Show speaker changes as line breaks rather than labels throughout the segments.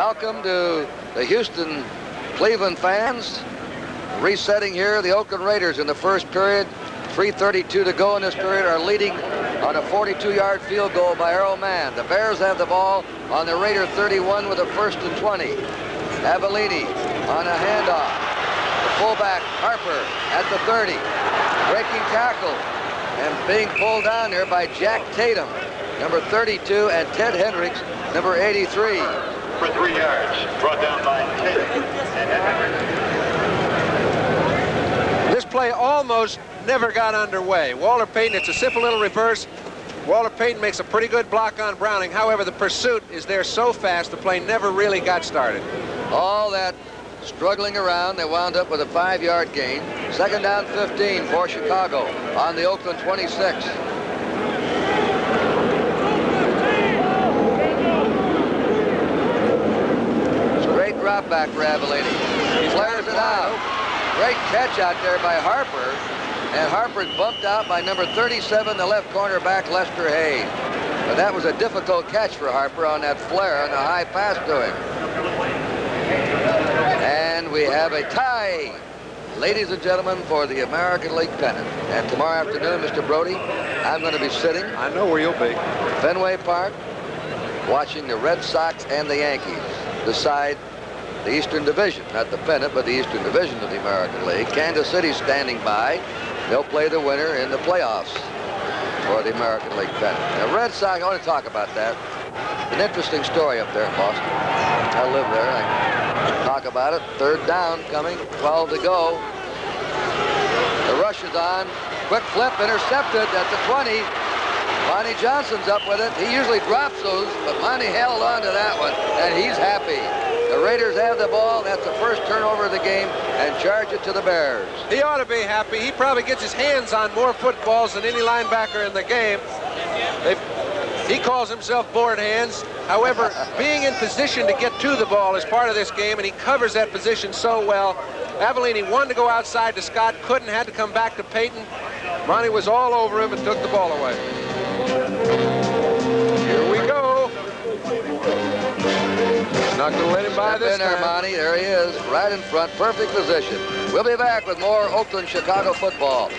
welcome to the Houston Cleveland fans. Resetting here, the Oakland Raiders in the first period. 3:32 to go in this period, are leading on a 42-yard field goal by Earl Mann. The Bears have the ball on the Raider 31 with a 1st and 20. Avellini on a handoff. The fullback, Harper, at the 30. Breaking tackle and being pulled down there by Jack Tatum, number 32, and Ted Hendricks, number 83.
For 3 yards, brought down by Tatum and Hendricks.
This play almost never got underway. Walter Payton, it's a simple little reverse. Walter Payton makes a pretty good block on Browning. However, the pursuit is there so fast, the play never really got started.
All that struggling around, they wound up with a 5-yard gain. 2nd down 15 for Chicago on the Oakland 26. Straight drop back for Avellini. He flares it out. Great catch out there by Harper. And Harper's bumped out by number 37, the left cornerback, Lester Hayes. But that was a difficult catch for Harper on that flare and a high pass to him. And we have a tie, ladies and gentlemen, for the American League pennant. And tomorrow afternoon, Mr. Brody, I'm going to be sitting.
I know where you'll be.
Fenway Park, watching the Red Sox and the Yankees decide the Eastern Division, not the pennant, but the Eastern Division of the American League. Kansas City standing by. They'll play the winner in the playoffs for the American League pennant. The Red Sox, I want to talk about that. An interesting story up there in Boston. I live there. I talk about it. 3rd down coming, 12 to go. The rush is on. Quick flip, intercepted at the 20. Monty Johnson's up with it. He usually drops those, but Monty held on to that one, and he's happy. The Raiders have the ball. That's the first turnover of the game, and charge it to the Bears.
He ought to be happy. He probably gets his hands on more footballs than any linebacker in the game. He calls himself board hands. However, being in position to get to the ball is part of this game, and he covers that position so well. Avellini wanted to go outside to Scott, couldn't, had to come back to Payton. Monty was all over him and took the ball away. Here we go. Not going to let him by this time.
Monty, there he is, right in front, perfect position. We'll be back with more Oakland-Chicago football.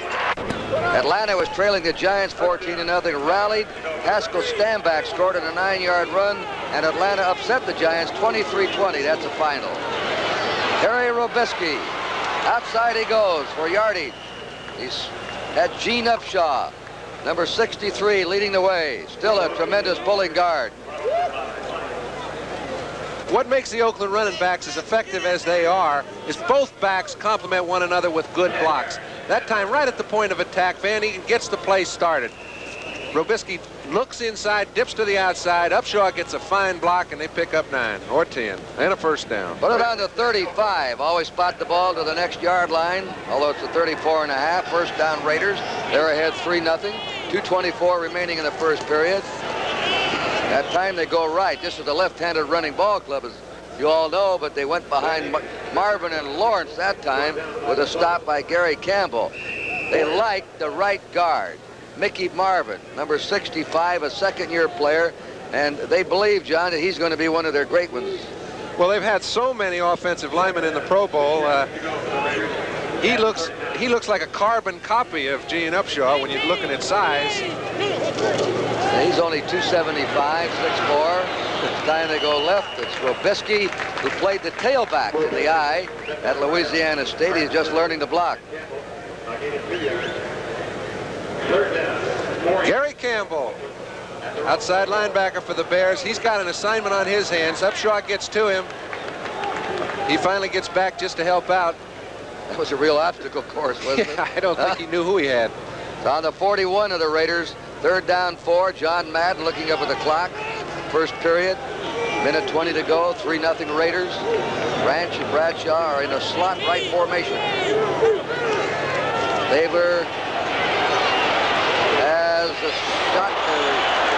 Atlanta was trailing the Giants 14-0, rallied. Haskell Stamback scored on a 9-yard run, and Atlanta upset the Giants 23-20. That's the final. Harry Robisky, outside he goes for yardage. He's at Gene Upshaw, number 63, leading the way. Still a tremendous pulling guard.
What makes the Oakland running backs as effective as they are is both backs complement one another with good blocks. That time, right at the point of attack, Van Eaton gets the play started. Robisky looks inside, dips to the outside. Upshaw gets a fine block, and they pick up 9 or 10 and a 1st down.
Put it on to 35. Always spot the ball to the next yard line, although it's a 34.5. 1st down Raiders. They're ahead 3-0. 2:24 remaining in the first period. That time they go right. This is a left-handed running ball club, as you all know, but they went behind Marvin and Lawrence that time with a stop by Gary Campbell. They liked the right guard, Mickey Marvin, number 65, a second-year player, and they believe, John, that he's going to be one of their great ones.
Well, they've had so many offensive linemen in the Pro Bowl. He looks like a carbon copy of Gene Upshaw when you're looking at size.
He's only 275, 6'4". It's time they go left. It's Robisky, who played the tailback in the eye at Louisiana State. He's just learning to block.
Gary Campbell, outside linebacker for the Bears. He's got an assignment on his hands. Upshaw gets to him. He finally gets back just to help out.
That was a real obstacle course, wasn't it?
I don't think he knew who he had.
It's on the 41 of the Raiders. 3rd down 4. John Madden looking up at the clock. First period. Minute 20 to go. 3-0 Raiders. Branch and Bradshaw are in a slot right formation. Stabler has a shot to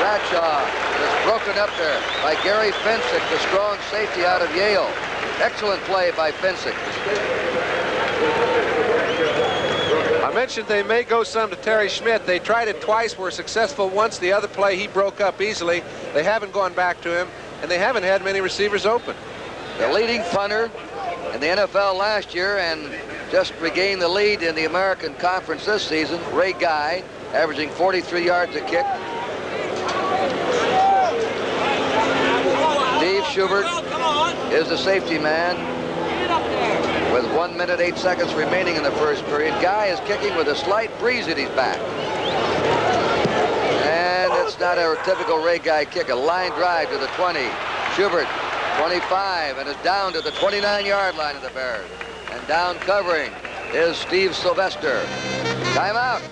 Bradshaw. It's broken up there by Gary Fensick, the strong safety out of Yale. Excellent play by Fensick.
I mentioned they may go some to Terry Schmidt. They tried it twice, were successful once. The other play, he broke up easily. They haven't gone back to him, and they haven't had many receivers open.
the leading punter in the NFL last year and just regained the lead in the American Conference this season, Ray Guy, averaging 43 yards a kick. Steve Schubert is the safety man with 1 minute 8 seconds remaining in the first period. Guy is kicking with a slight breeze at his back. And it's not a typical Ray Guy kick, a line drive to the 20. Schubert, 25, and is down to the 29-yard line of the Bears. And down covering is Steve Sylvester. Timeout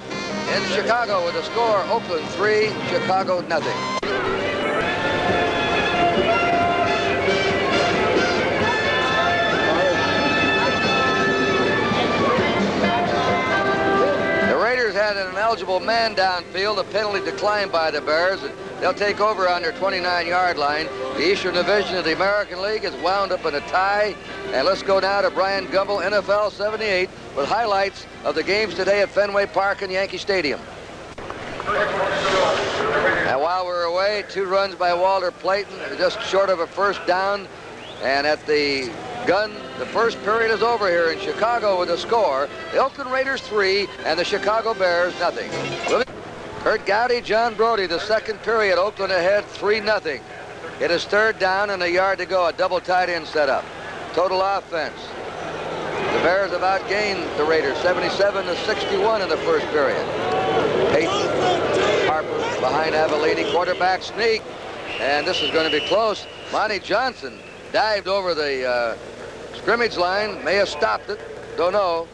in Chicago with the score, Oakland 3, Chicago nothing. Had an eligible man downfield. A penalty declined by the Bears. They'll take over on their 29-yard line. The Eastern Division of the American League is wound up in a tie. And let's go now to Brian Gumbel, NFL 78, with highlights of the games today at Fenway Park and Yankee Stadium. And while we're away, 2 runs by Walter Playton, just short of a first down. And at the gun, the first period is over here in Chicago with a score. The Oakland Raiders 3 and the Chicago Bears nothing. Kurt Gowdy, John Brody, the second period, Oakland ahead 3-0. It is third down and a yard to go, a double tight end setup. Total offense. The Bears have outgained the Raiders 77-61 in the first period. Peyton, Harper behind Avellini, quarterback sneak, and this is going to be close. Monty Johnson dived over the scrimmage line, may have stopped it, don't know.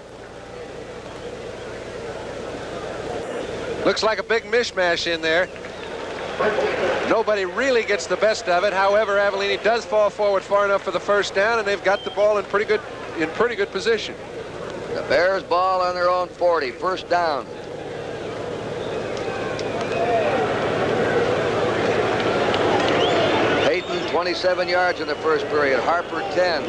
Looks like a big mishmash in there. Nobody really gets the best of it. However, Avellini does fall forward far enough for the first down, and they've got the ball in pretty good position.
The Bears ball on their own 40, first down. Peyton, 27 yards in the first period. Harper, 10.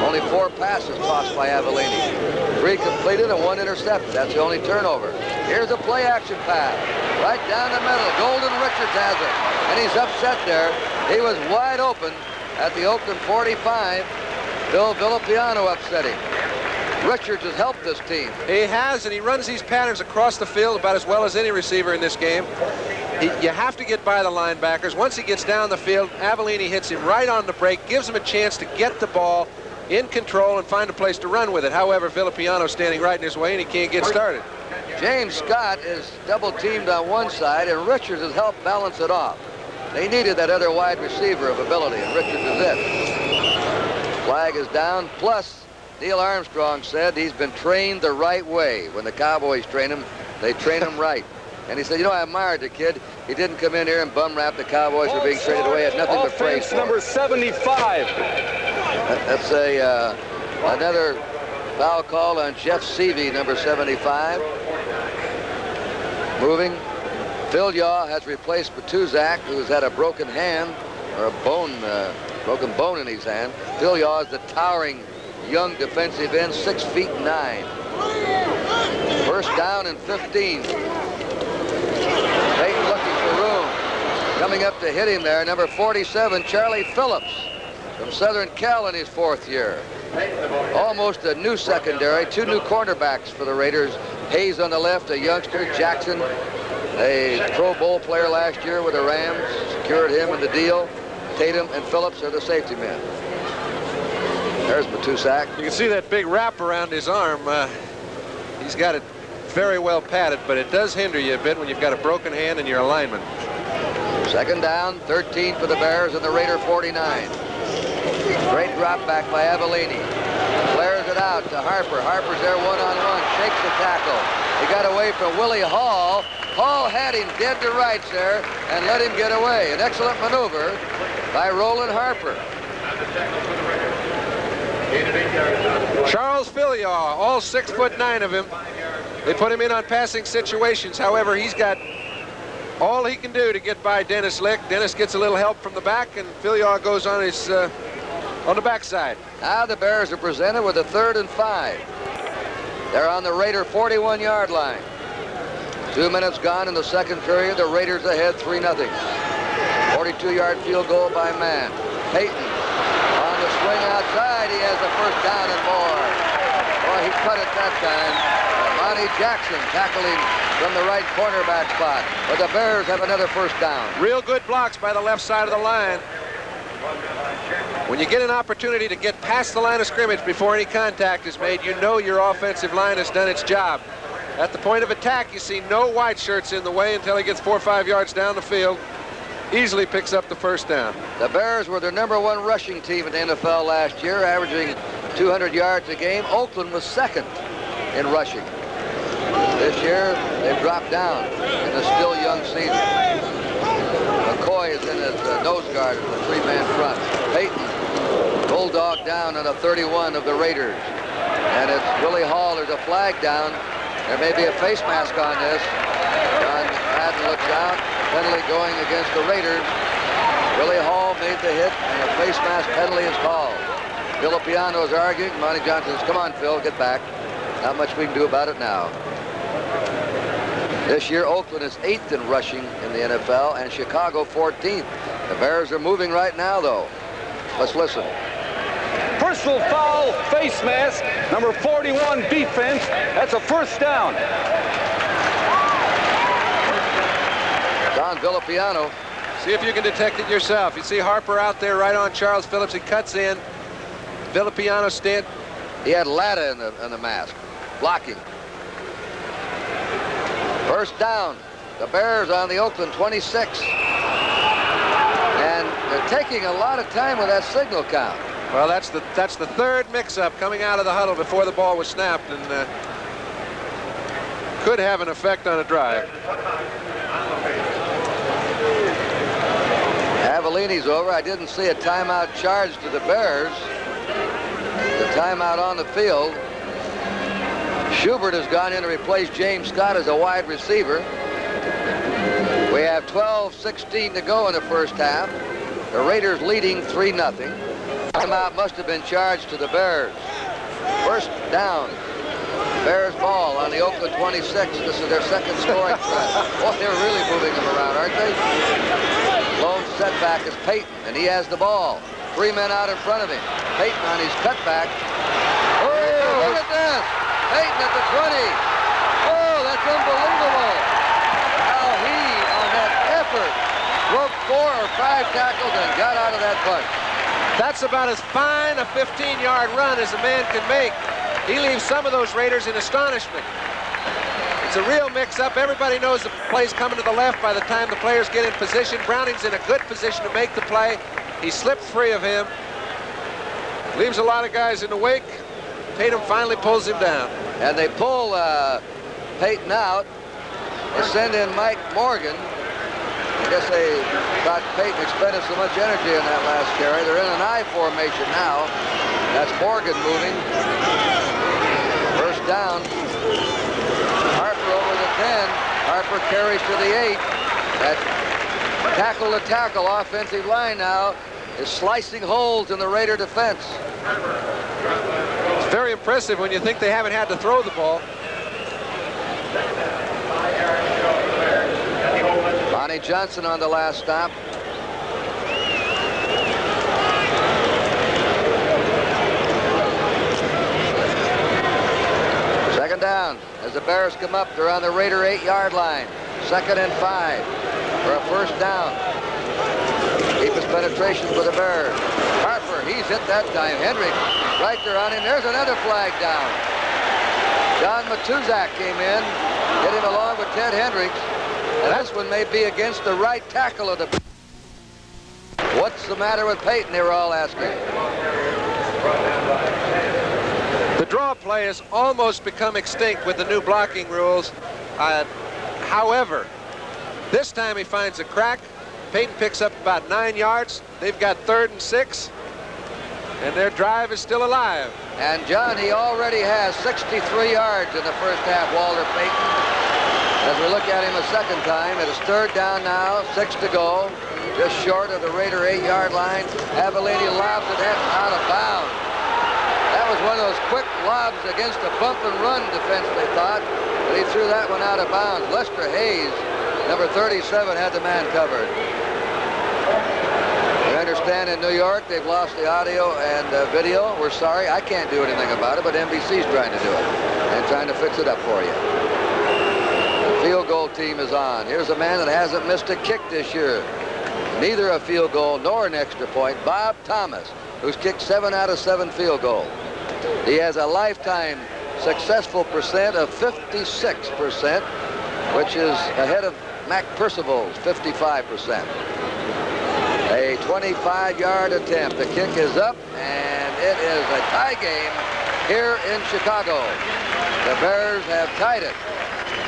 Only 4 passes tossed by Avellini. 3 completed and 1 intercepted. That's the only turnover. Here's a play-action pass. Right down the middle. Golden Richards has it. And he's upset there. He was wide open at the Oakland 45. Bill Villapiano upset him. Richards has helped this team.
He has, and he runs these patterns across the field about as well as any receiver in this game. You have to get by the linebackers. Once he gets down the field, Avellini hits him right on the break, gives him a chance to get the ball in control and find a place to run with it. However, Villapiano's standing right in his way, and he can't get started.
James Scott is double-teamed on one side, and Richards has helped balance it off. They needed that other wide receiver of ability, and Richards is it. Flag is down, plus Neil Armstrong said he's been trained the right way. When the Cowboys train him, they train him right. And he said, you know, I admired the kid. He didn't come in here and bum rap the Cowboys for being traded away. Had nothing but praise for
number 75.
That's another foul call on Jeff Seavey, number 75. Moving. Phil Yaw has replaced Batuzak, who's had a broken hand, or a bone, broken bone in his hand. Phil Yaw is the towering young defensive end, 6'9". First down and 15. Peyton looking for room. Coming up to hit him there, number 47, Charlie Phillips from Southern Cal in his 4th year. Almost a new secondary, 2 new cornerbacks for the Raiders. Hayes on the left, a youngster, Jackson, a Pro Bowl player last year with the Rams, secured him in the deal. Tatum and Phillips are the safety men. There's Matusak.
You can see that big wrap around his arm. He's got it very well padded, but it does hinder you a bit when you've got a broken hand and you're a lineman.
Second down, 13 for the Bears and the Raider 49. Great drop back by Avellini. Flares it out to Harper. Harper's there one-on-one, shakes the tackle. He got away from Willie Hall. Hall had him dead to rights there and let him get away. An excellent maneuver by Roland Harper.
Charles Philyaw, all 6'9" of him. They put him in on passing situations. However, he's got all he can do to get by Dennis Lick. Dennis gets a little help from the back, and Philyaw goes on his on the backside.
Now the Bears are presented with a 3rd and 5. They're on the Raider 41-yard line. 2 minutes gone in the second period. The Raiders ahead 3-0. 42-yard field goal by Mann. Peyton on the a swing outside. He has the first down and more. Boy, he cut it that time. Monty Jackson tackling from the right cornerback spot. But the Bears have another first down.
Real good blocks by the left side of the line. When you get an opportunity to get past the line of scrimmage before any contact is made, you know your offensive line has done its job. At the point of attack, you see no white shirts in the way until he gets 4 or 5 yards down the field. Easily picks up the first down.
The Bears were their #1 rushing team in the NFL last year, averaging 200 yards a game. Oakland was second in rushing. This year, they've dropped down in the still young season. McCoy is in his nose guard in the 3-man front. Payton, bulldog down on a 31 of the Raiders. And it's Willie Hall. There's a flag down. There may be a face mask on this. John Madden looks out. Penalty going against the Raiders. Willie Hall made the hit, and a face mask penalty is called. Villapiano is arguing. Monty Johnson says, come on, Phil, get back. Not much we can do about it now. This year, Oakland is 8th in rushing in the NFL, and Chicago 14th. The Bears are moving right now, though. Let's listen.
Personal foul, face mask, number 41 defense. That's a first down.
Don Villapiano.
See if you can detect it yourself. You see Harper out there right on Charles Phillips. He cuts in. Villapiano stand.
He had Latta in the mask, blocking. First down. The Bears on the Oakland 26. And they're taking a lot of time with that signal count.
Well, that's the third mix-up coming out of the huddle before the ball was snapped, and could have an effect on a drive.
Avellini's over. I didn't see a timeout charged to the Bears. The timeout on the field. Schubert has gone in to replace James Scott as a wide receiver. We have 12:16 to go in the first half. The Raiders leading 3-0. Timeout must have been charged to the Bears. First down. Bears ball on the Oakland 26. This is their second scoring threat. Boy, they're really moving them around, aren't they? Lone setback is Payton, and he has the ball. 3 men out in front of him. Payton on his cutback. Oh, look at this. Payton at the 20. Oh, that's unbelievable. How he, on that effort, broke 4 or 5 tackles and got out of that bunch.
That's about as fine a 15-yard run as a man can make. He leaves some of those Raiders in astonishment. It's a real mix-up. Everybody knows the play's coming to the left by the time the players get in position. Browning's in a good position to make the play. He slipped free of him. Leaves a lot of guys in the wake. Tatum finally pulls him down.
And they pull Payton out. They send in Mike Morgan. I guess they thought Payton expended so much energy in that last carry. They're in an I formation now. That's Morgan moving. First down. Harper over the 10. Harper carries to the 8. That tackle-to-tackle offensive line now is slicing holes in the Raider defense.
It's very impressive when you think they haven't had to throw the ball.
Monty Johnson on the last stop. Second down. As the Bears come up, they're on the Raider 8-yard line. 2nd and 5 for a first down. Deepest penetration for the Bears. Harper, he's hit that time. Hendricks right there on him. There's another flag down. John Matuzak came in, hit him along with Ted Hendricks. And this one may be against the right tackle of the... What's the matter with Payton, they were all asking.
The draw play has almost become extinct with the new blocking rules. However, this time he finds a crack. Payton picks up about 9 yards. They've got 3rd and 6. And their drive is still alive.
And John, he already has 63 yards in the first half, Walter Payton. As we look at him a second time, it is 3rd down now, 6 to go. Just short of the Raider 8-yard line. Avellini lobs it out of bounds. That was one of those quick lobs against a bump and run defense, they thought. But he threw that one out of bounds. Lester Hayes, number 37, had the man covered. We understand again in New York. They've lost the audio and video. We're sorry. I can't do anything about it, but NBC's trying to do it and trying to fix it up for you. The field goal team is on. Here's a man that hasn't missed a kick this year. Neither a field goal nor an extra point. Bob Thomas, who's kicked 7 out of 7 field goals. He has a lifetime successful percent of 56%, which is ahead of Mac Percival's 55%. A 25-yard attempt. The kick is up, and it is a tie game here in Chicago. The Bears have tied it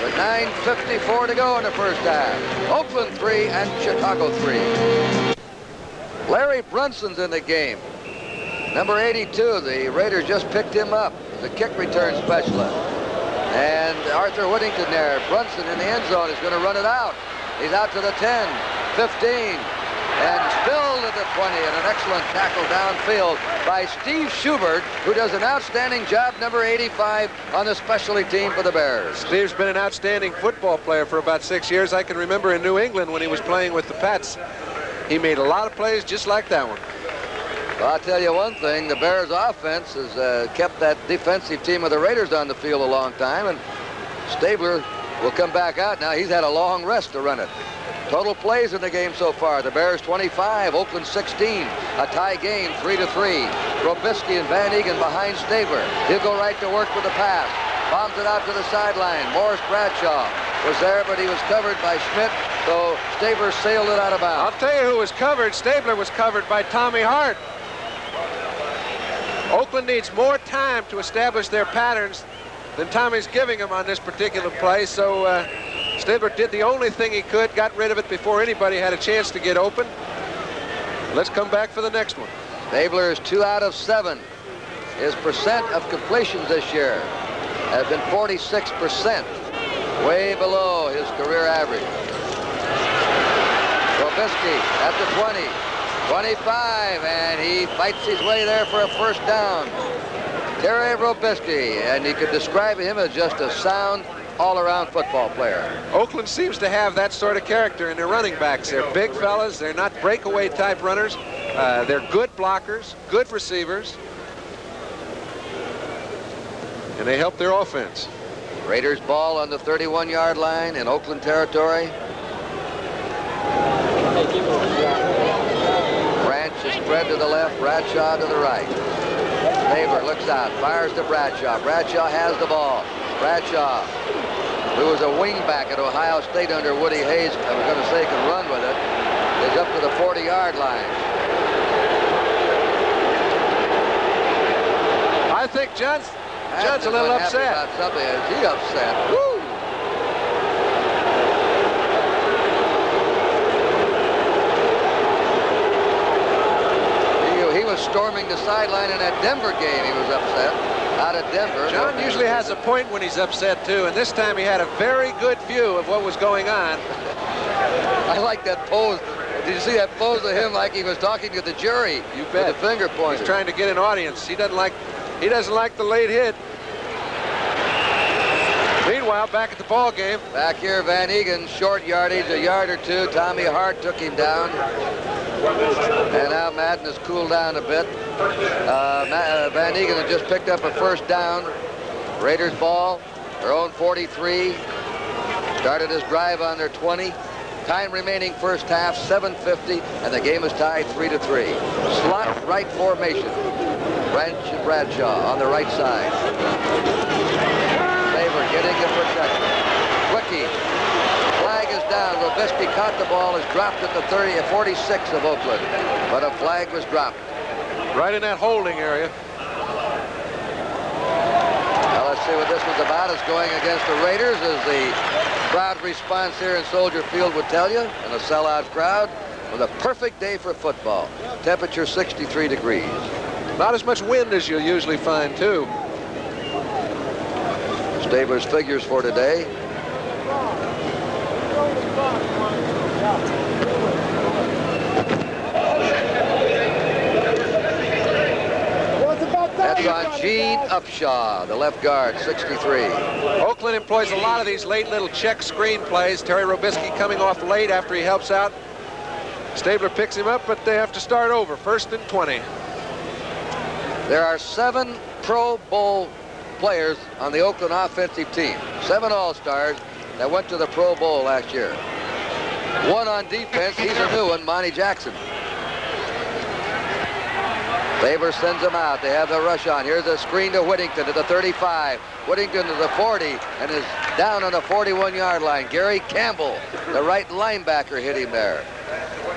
with 9:54 to go in the first half. Oakland 3 and Chicago 3. Larry Brunson's in the game. Number 82, the Raiders just picked him up as a kick return specialist. And Arthur Whittington there. Brunson in the end zone is going to run it out. He's out to the 10, 15, and spilled at the 20, and an excellent tackle downfield by Steve Schubert, who does an outstanding job, number 85, on the specialty team for the Bears.
Steve's been an outstanding football player for about 6 years. I can remember in New England when he was playing with the Pats. He made a lot of plays just like that one.
Well, I'll tell you one thing, the Bears offense has kept that defensive team of the Raiders on the field a long time, and Stabler will come back out now. He's had a long rest to run it. Total plays in the game so far. The Bears 25, Oakland 16. A tie game, 3-3. Robisky and Van Egan behind Stabler. He'll go right to work with the pass. Bombs it out to the sideline. Morris Bradshaw was there, but he was covered by Schmidt, so Stabler sailed it out of bounds.
I'll tell you who was covered. Stabler was covered by Tommy Hart. Oakland needs more time to establish their patterns than Tommy's giving them on this particular play, so Stabler did the only thing he could, got rid of it before anybody had a chance to get open. Let's come back for the next one.
Stabler is 2 out of 7. His percent of completions this year has been 46%, way below his career average. Robisky at the 20, 25, and he fights his way there for a first down. Terry Robisky, and you could describe him as just a sound all-around football player.
Oakland seems to have that sort of character in their running backs. They're big fellas. They're not breakaway type runners. They're good blockers, good receivers, and they help their offense.
Raiders ball on the 31-yard line in Oakland territory. Branch is spread to the left, Bradshaw to the right. Stabler looks out, fires to Bradshaw. Bradshaw has the ball. Bradshaw, who was a wingback at Ohio State under Woody Hayes, I was going to say can run with it, is up to the 40-yard line.
I think John's a little upset.
About something. Is he upset? Woo! He was storming the sideline in that Denver game. He was upset out of Denver.
John usually has a point when he's upset too, and this time he had a very good view of what was going on.
I like that pose. Did you see that pose of him like he was talking to the jury?
You bet.
With the finger pointer.
He's trying to get an audience. He doesn't like the late hit. Meanwhile, back at the ball game.
Back here, Van Egan, short yardage, a yard or two. Tommy Hart took him down. And now Madden has cooled down a bit. Van Egan had just picked up a first down. Raiders ball, their own 43. Started his drive on their 20. Time remaining first half, 7:50, and the game is tied 3-3. Slot right formation. Branch and Bradshaw on the right side. Favor getting the protection. Wickie. Flag is down. Robisky caught the ball, is dropped at the 46 of Oakland. But a flag was dropped.
Right in that holding area.
Now let's see what this was about. It's going against the Raiders, as the crowd response here in Soldier Field would tell you. And a sellout crowd with a perfect day for football. Temperature 63 degrees.
Not as much wind as you'll usually find, too.
Stabler's figures for today. That's on Gene Upshaw, the left guard, 63.
Oakland employs a lot of these late little check screen plays. Terry Robisky coming off late after he helps out Stabler picks him up, but they have to start over. 1st and 20.
There are 7 Pro Bowl players on the Oakland offensive team. 7 All-Stars that went to the Pro Bowl last year. 1 on defense. He's a new one, Monty Jackson. Stabler sends him out. They have the rush on. Here's a screen to Whittington to the 35. Whittington to the 40 and is down on the 41-yard line. Gary Campbell, the right linebacker, hit him there.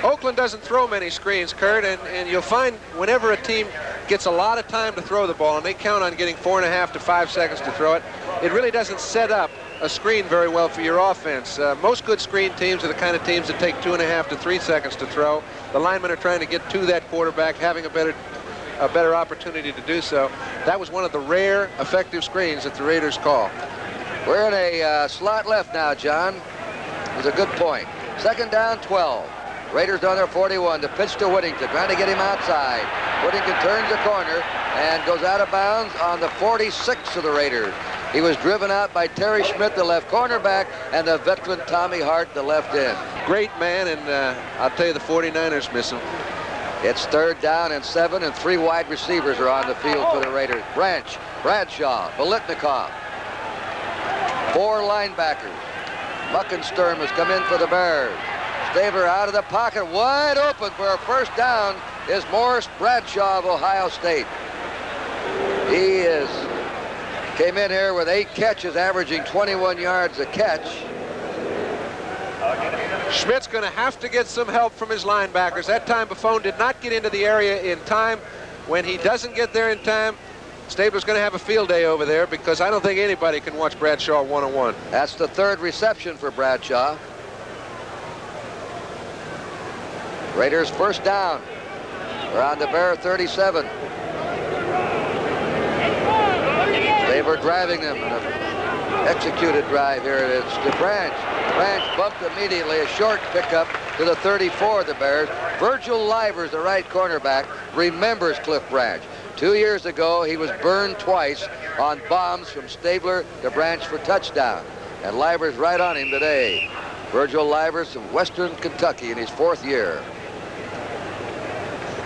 Oakland doesn't throw many screens, Kurt, and you'll find whenever a team gets a lot of time to throw the ball, and they count on getting 4.5 to 5 seconds to throw it, it really doesn't set up a screen very well for your offense. Most good screen teams are the kind of teams that take 2.5 to 3 seconds to throw. The linemen are trying to get to that quarterback, having a better opportunity to do so. That was one of the rare effective screens that the Raiders call.
We're in a slot left now, John. It was a good point. 2nd down, 12. Raiders on their 41. The pitch to Whittington, trying to get him outside. Whittington turns the corner and goes out of bounds on the 46 of the Raiders. He was driven out by Terry Schmidt, the left cornerback, and the veteran Tommy Hart, the left end.
Great man, and I'll tell you, the 49ers miss him.
It's 3rd down and 7, and 3 wide receivers are on the field for the Raiders. Branch, Bradshaw, Biletnikoff. 4 linebackers. Muckensturm has come in for the Bears. Stabler out of the pocket, wide open for a 1st down is Morris Bradshaw of Ohio State. He came in here with 8 catches, averaging 21 yards a catch.
Schmidt's going to have to get some help from his linebackers. That time Buffon did not get into the area in time. When he doesn't get there in time, Stabler's going to have a field day over there, because I don't think anybody can watch Bradshaw one-on-one.
That's the 3rd reception for Bradshaw. Raiders 1st down. They're on the Bear 37. Stabler driving them in an executed drive here. It's to Branch. Branch bumped immediately, a short pickup to the 34 of the Bears. Virgil Livers, the right cornerback, remembers Cliff Branch. 2 years ago, he was burned twice on bombs from Stabler to Branch for touchdown. And Livers right on him today. Virgil Livers from Western Kentucky in his 4th year.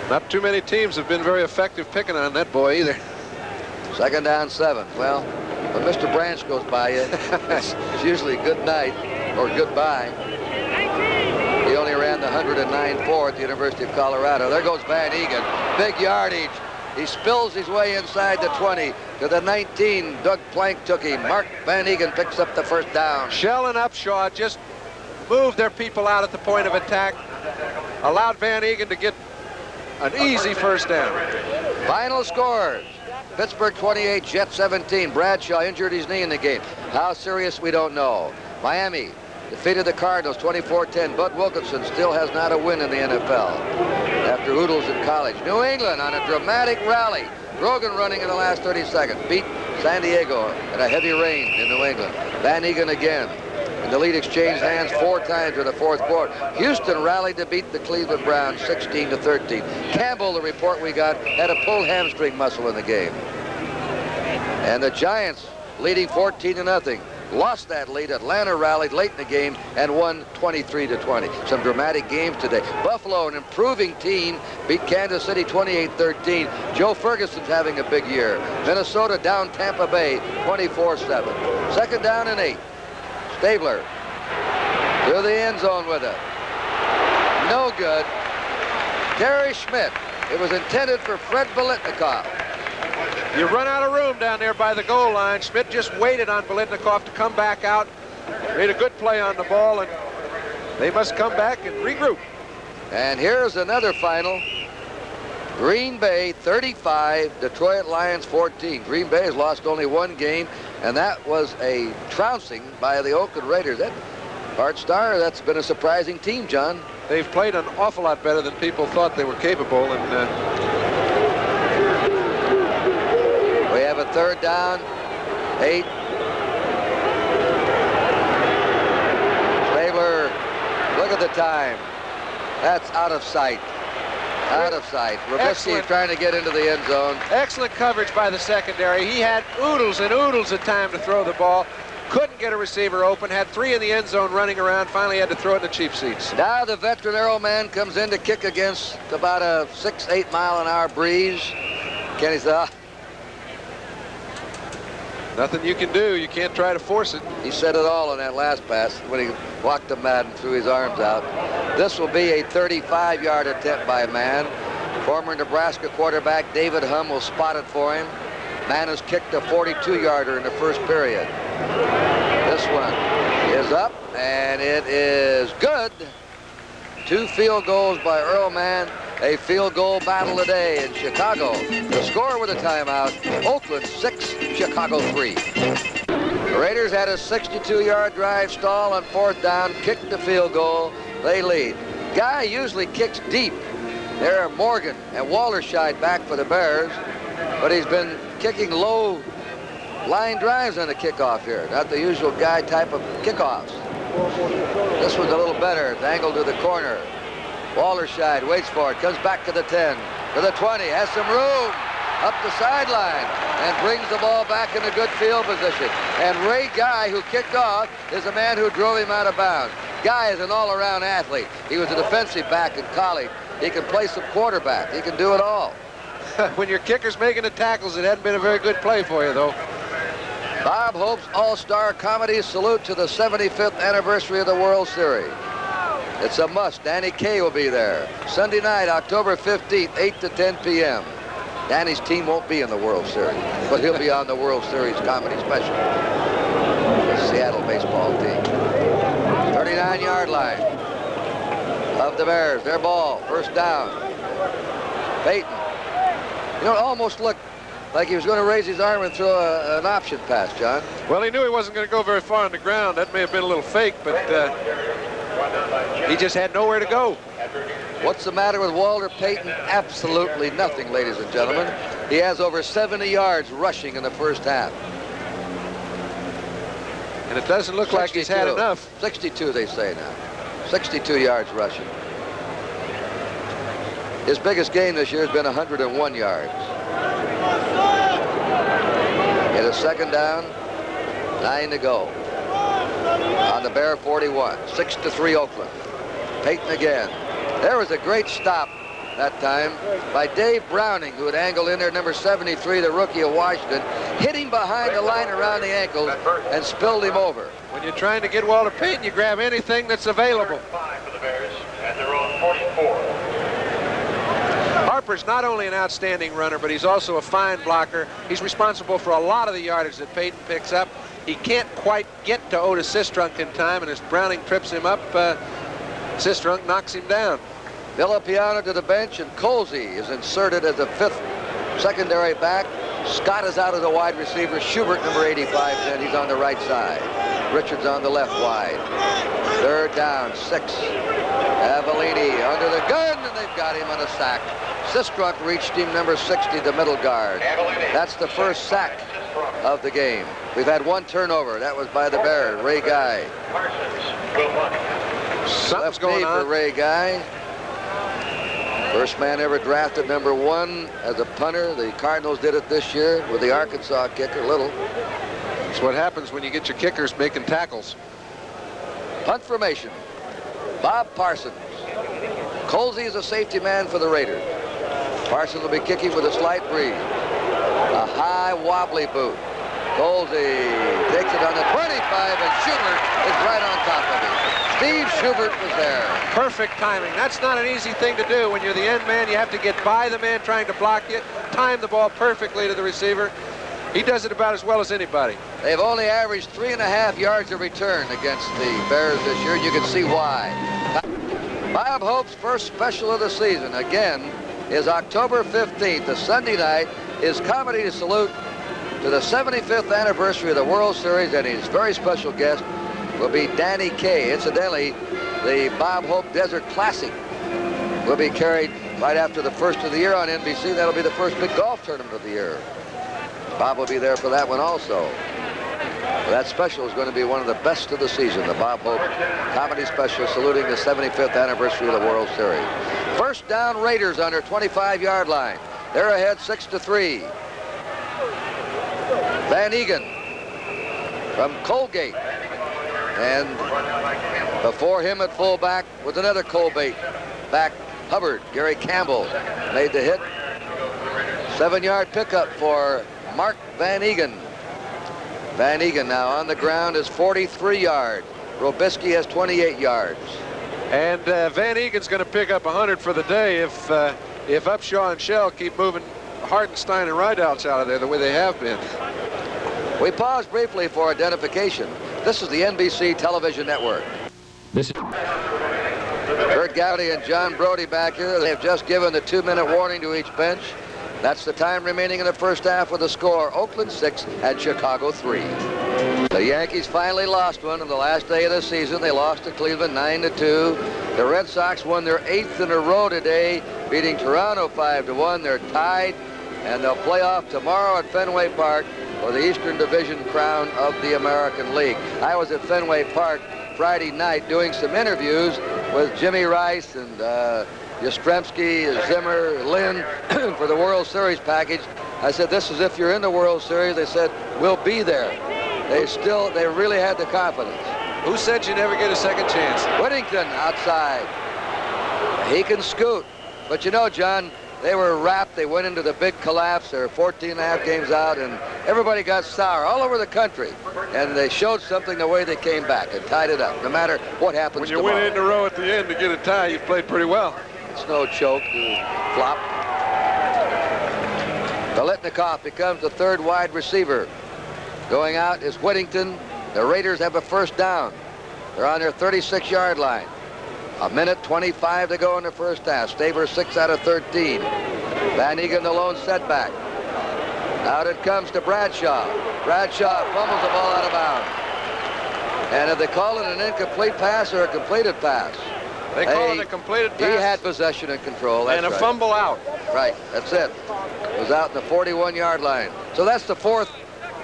Not too many teams have been very effective picking on that boy either.
2nd down, 7. Well, when Mr. Branch goes by you, it's usually good night or goodbye. He only ran the 109.4 at the University of Colorado. There goes Van Egan. Big yardage. He spills his way inside the 20 to the 19. Doug Plank took him. Mark Van Egan picks up the 1st down.
Shell and Upshaw just moved their people out at the point of attack, allowed Van Egan to get an easy 1st down.
Final scores. Pittsburgh 28, Jets 17. Bradshaw injured his knee in the game. How serious, we don't know. Miami defeated the Cardinals 24-10. Bud Wilkinson still has not a win in the NFL after oodles in college. New England on a dramatic rally. Grogan running in the last 30 seconds. Beat San Diego in a heavy rain in New England. Van Egan again. And the lead exchanged hands 4 times in the 4th quarter. Houston rallied to beat the Cleveland Browns 16-13. Campbell, the report we got, had a pulled hamstring muscle in the game. And the Giants, leading 14-0, lost that lead. Atlanta rallied late in the game and won 23-20. Some dramatic games today. Buffalo, an improving team, beat Kansas City 28-13. Joe Ferguson's having a big year. Minnesota down Tampa Bay 24-7. 2nd down and 8. Stabler to the end zone with it. No good. Terry Schmidt. It was intended for Fred Biletnikoff.
You run out of room down there by the goal line. Schmidt just waited on Biletnikoff to come back out. Made a good play on the ball, and they must come back and regroup.
And here's another final. Green Bay 35, Detroit Lions 14. Green Bay has lost only 1 game, and that was a trouncing by the Oakland Raiders. That Bart Starr, that's been a surprising team, John.
They've played an awful lot better than people thought they were capable, and
we have a 3rd down, 8. Stabler, look at the time. That's out of sight. Out of sight. Robisky trying to get into the end zone.
Excellent coverage by the secondary. He had oodles and oodles of time to throw the ball. couldn't get a receiver open, had 3 in the end zone running around, finally had to throw it in the cheap seats.
Now the veteran Arrowman comes in to kick against about a 6-8 mile-an-hour breeze. Kenny said,
nothing you can do. You can't try to force it.
he said it all on that last pass when he walked the mat and threw his arms out. This will be a 35-yard attempt by a man. Former Nebraska quarterback David Humm will spot it for him. Man has kicked a 42-yarder in the first period. This one is up, and it is good. 2 field goals by Earlman. A field goal battle today in Chicago. The score with a timeout, Oakland 6, Chicago 3. The Raiders had a 62-yard drive stall on 4th down, kicked the field goal. They lead. Guy usually kicks deep. There are Morgan and Walterscheid back for the Bears, but he's been kicking low line drives on the kickoff here. Not the usual Guy type of kickoffs. This one's a little better. It's angled to the corner. Walterscheid waits for it, comes back to the 10, to the 20, has some room up the sideline and brings the ball back in a good field position. And Ray Guy, who kicked off, is the man who drove him out of bounds. Guy is an all-around athlete. He was a defensive back in college. He can play some quarterback. He can do it all.
When your kicker's making the tackles, it hadn't been a very good play for you, though.
Bob Hope's All-Star Comedy salute to the 75th anniversary of the World Series. It's a must. Danny Kaye will be there. Sunday night, October 15th, 8 to 10 p.m. Danny's team won't be in the World Series, but he'll be on the World Series comedy special. The Seattle baseball team. 39-yard line of the Bears. Their ball, first down. Peyton. You know, it almost looked like he was going to raise his arm and throw an option pass, John.
Well, he knew he wasn't going to go very far on the ground. That may have been a little fake, but he just had nowhere to go.
What's the matter with Walter Payton? Absolutely nothing, ladies and gentlemen. He has over 70 yards rushing in the first half.
And it doesn't look like he's had enough.
62, they say now. 62 yards rushing. His biggest game this year has been 101 yards. Get a second down, 9 to go. On the Bear 41, 6-3 Oakland. Peyton again. There was a great stop that time by Dave Browning, who had angled in there, number 73, the rookie of Washington, hit him behind the line around the ankles and spilled him over.
When you're trying to get Walter Payton, you grab anything that's available.
5 for the Bears at their own 44.
Harper's not only an outstanding runner, but he's also a fine blocker. He's responsible for a lot of the yardage that Peyton picks up. He can't quite get to Otis Sistrunk in time, and as Browning trips him up, Sistrunk knocks him down.
Villapiano to the bench, and Colsey is inserted as a 5th secondary back. Scott is out as a wide receiver. Schubert, number 85, then he's on the right side. Richards on the left wide. 3rd down, 6. Avellini under the gun, and they've got him on a sack. Sistrunk reached him, number 60, the middle guard. That's the first sack of the game. We've had 1 turnover. That was by the Bears, Ray Guy.
Something's
Left knee
going on
for Ray Guy. First man ever drafted number 1 as a punter. The Cardinals did it this year with the Arkansas kicker, Little.
That's what happens when you get your kickers making tackles.
Punt formation. Bob Parsons. Colsey is a safety man for the Raiders. Parsons will be kicking with a slight breeze. A high wobbly boot. Colsey takes it on the 25, and Schubert is right on top of him. Steve Schubert was there.
Perfect timing. That's not an easy thing to do. When you're the end man, you have to get by the man trying to block you, time the ball perfectly to the receiver. He does it about as well as anybody.
They've only averaged 3.5 yards of return against the Bears this year, and you can see why. Bob Hope's first special of the season, again, is October 15th, a Sunday night. His comedy salute to the 75th anniversary of the World Series, and his very special guest will be Danny Kaye. Incidentally, the Bob Hope Desert Classic will be carried right after the first of the year on NBC. That'll be the first big golf tournament of the year. Bob will be there for that one also. That special is going to be one of the best of the season, the Bob Hope comedy special saluting the 75th anniversary of the World Series. First down, Raiders under 25-yard line. They're ahead 6-3. Van Egan from Colgate. And before him at fullback was another Colgate back, Hubbard. Gary Campbell made the hit. 7-yard pickup for Mark Van Egan. Van Egan now on the ground is 43 yards. Robisky has 28 yards.
And Van Egan's going to pick up 100 for the day if Upshaw and Shell keep moving Hartenstein and Rideouts out of there the way they have been.
We pause briefly for identification. This is the NBC television network.
This is
Kurt Gowdy and John Brody back here. They have just given the 2-minute warning to each bench. That's the time remaining in the first half with the score, Oakland 6 and Chicago 3. The Yankees finally lost one on the last day of the season. They lost to Cleveland 9-2. The Red Sox won their 8th in a row today, beating Toronto 5-1. They're tied, and they'll play off tomorrow at Fenway Park for the Eastern Division crown of the American League. I was at Fenway Park Friday night doing some interviews with Jimmy Rice and Yastrzemski, Zimmer, Lynn for the World Series package. I said, this is if you're in the World Series. They said, we'll be there. They really had the confidence.
Who said you never get a second chance?
Whittington outside. He can scoot. But you know, John, they were wrapped. They went into the big collapse. They were 14 and a half games out, and everybody got sour all over the country. And they showed something the way they came back and tied it up, no matter what happens
When you
tomorrow.
win 8 in a row at the end to get a tie, you played pretty well.
It's no choke to flop. Biletnikoff becomes the third wide receiver. Going out is Whittington. The Raiders have a first down. They're on their 36-yard line. 1:25 to go in the first half. Stabler 6 out of 13. Van Egan the lone setback. Out it comes to Bradshaw. Bradshaw fumbles the ball out of bounds. And if they call it an incomplete pass or a completed pass?
They call it a completed pass.
He had possession and control. That's
and a
right.
fumble out.
Right, that's it. It was out in the 41-yard line. So that's the fourth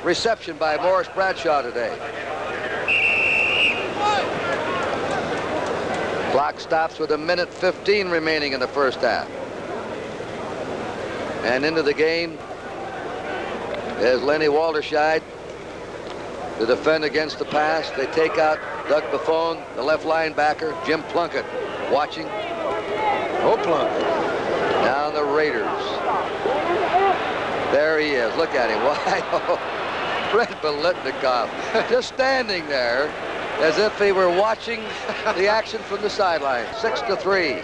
reception by Morris Bradshaw today. Clock stops with 1:15 remaining in the first half. And into the game is Lenny Walderscheid to defend against the pass. They take out Doug Buffone, the left linebacker. Jim Plunkett watching.
Oh, Plunkett.
Now the Raiders. There he is. Look at him. Wide open. Fred Biletnikoff just standing there as if he were watching the action from the sideline. 6-3.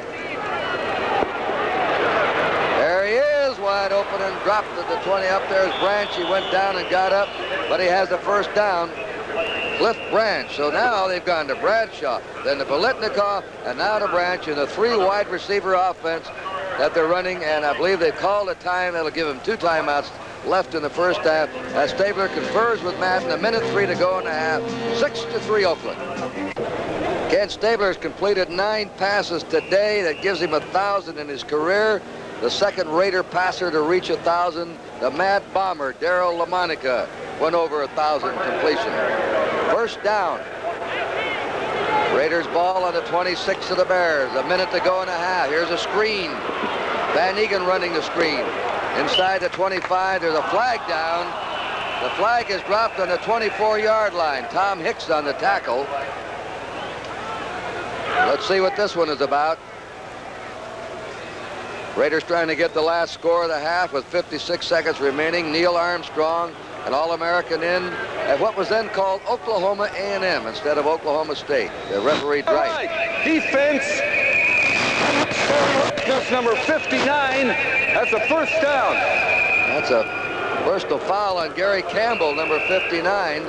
There he is, wide open and dropped at the 20. Up there's Branch. He went down and got up, but he has the first down. Cliff Branch. So now they've gone to Bradshaw, then to Biletnikoff, and now to Branch in the 3 wide receiver offense that they're running. And I believe they've called a time that'll give them 2 timeouts left in the first half. As Stabler confers with Madden, 1:03 to go in the half. 6-3 Oakland. Ken Stabler has completed 9 passes today. That gives him 1,000 in his career. The second Raider passer to reach 1,000, the Mad Bomber, Darryl LaMonica, went over 1,000 completion. First down. Raiders ball on the 26 of the Bears. 1 minute to go in a half. Here's a screen. Van Egan running the screen. Inside the 25, there's a flag down. The flag is dropped on the 24-yard line. Tom Hicks on the tackle. Let's see what this one is about. Raiders trying to get the last score of the half with 56 seconds remaining. Neil Armstrong, an All-American in at what was then called Oklahoma A&M instead of Oklahoma State. The referee
All
right.
right, defense. Just number 59. That's a first down.
That's a personal foul on Gary Campbell, number 59.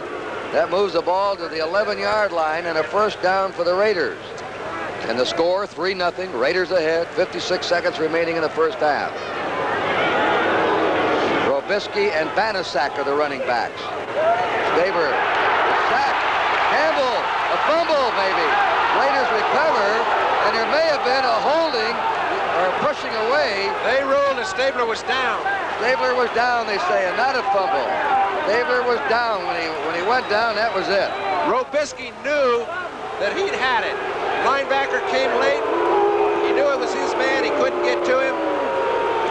That moves the ball to the 11-yard line and a first down for the Raiders. And the score, 3-0. Raiders ahead. 56 seconds remaining in the first half. Robisky and Banasak are the running backs. Stabler, sack. Campbell, a fumble maybe. Raiders recover, and there may have been a holding or pushing away.
They ruled and Stabler was down.
Stabler was down, they say, and not a fumble. Stabler was down. When he went down, that was it.
Robisky knew that he'd had it. Linebacker came late. He knew it was his man. He couldn't get to him.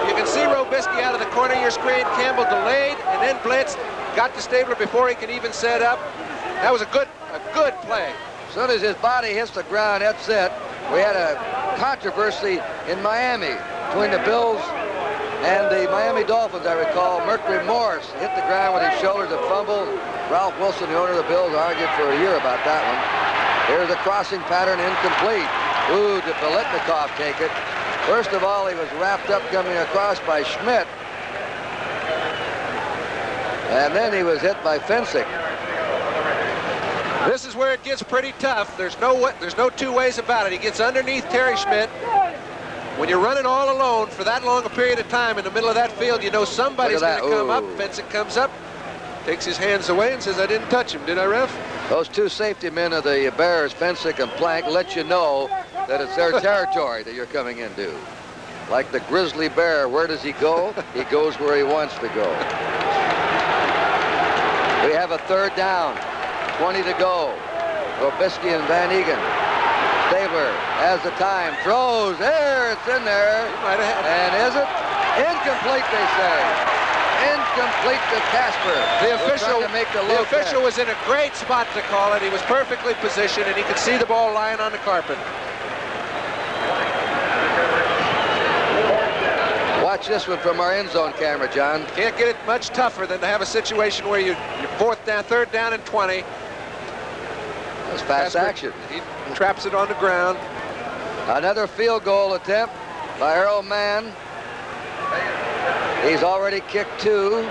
You can see Robisky Trubisky out of the corner of your screen. Campbell delayed and then blitzed. Got to Stabler before he could even set up. That was a good play.
As soon as his body hits the ground, that's it. We had a controversy in Miami between the Bills and the Miami Dolphins, I recall. Mercury Morris hit the ground with his shoulders and fumbled. Ralph Wilson, the owner of the Bills, argued for a year about that one. Here's a crossing pattern, incomplete. Ooh, did Biletnikoff take it? First of all, he was wrapped up coming across by Schmidt. And then he was hit by Fensick.
This is where it gets pretty tough. There's no two ways about it. He gets underneath Terry Schmidt. When you're running all alone for that long a period of time in the middle of that field, you know somebody's going to come up. Fensick comes up, takes his hands away and says, I didn't touch him. Did I, ref?
Those two safety men of the Bears, Fensick and Plank, let you know that it's their territory that you're coming into. Like the grizzly bear, where does he go? He goes where he wants to go. We have a third down, 20 to go. Robisky and Van Eegen. Stabler has the time, throws, there, it's in there. And is it? Incomplete, they say. Incomplete to Casper.
The official was in a great spot to call it. He was perfectly positioned, and he could see the ball lying on the carpet.
Watch this one from our end zone camera, John.
Can't get it much tougher than to have a situation where you're third down and 20.
That's fast action.
He traps it on the ground.
Another field goal attempt by Earl Mann. He's already kicked two.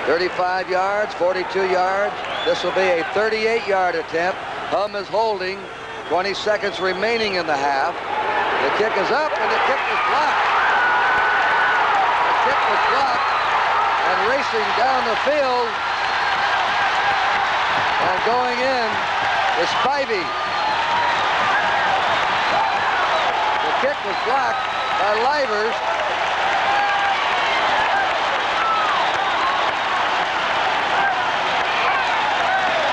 35 yards, 42 yards. This will be a 38-yard attempt. Hum is holding. 20 seconds remaining in the half. The kick is up, and the kick is blocked. The kick was blocked, and racing down the field and going in is Spivey. The kick was blocked by Livers.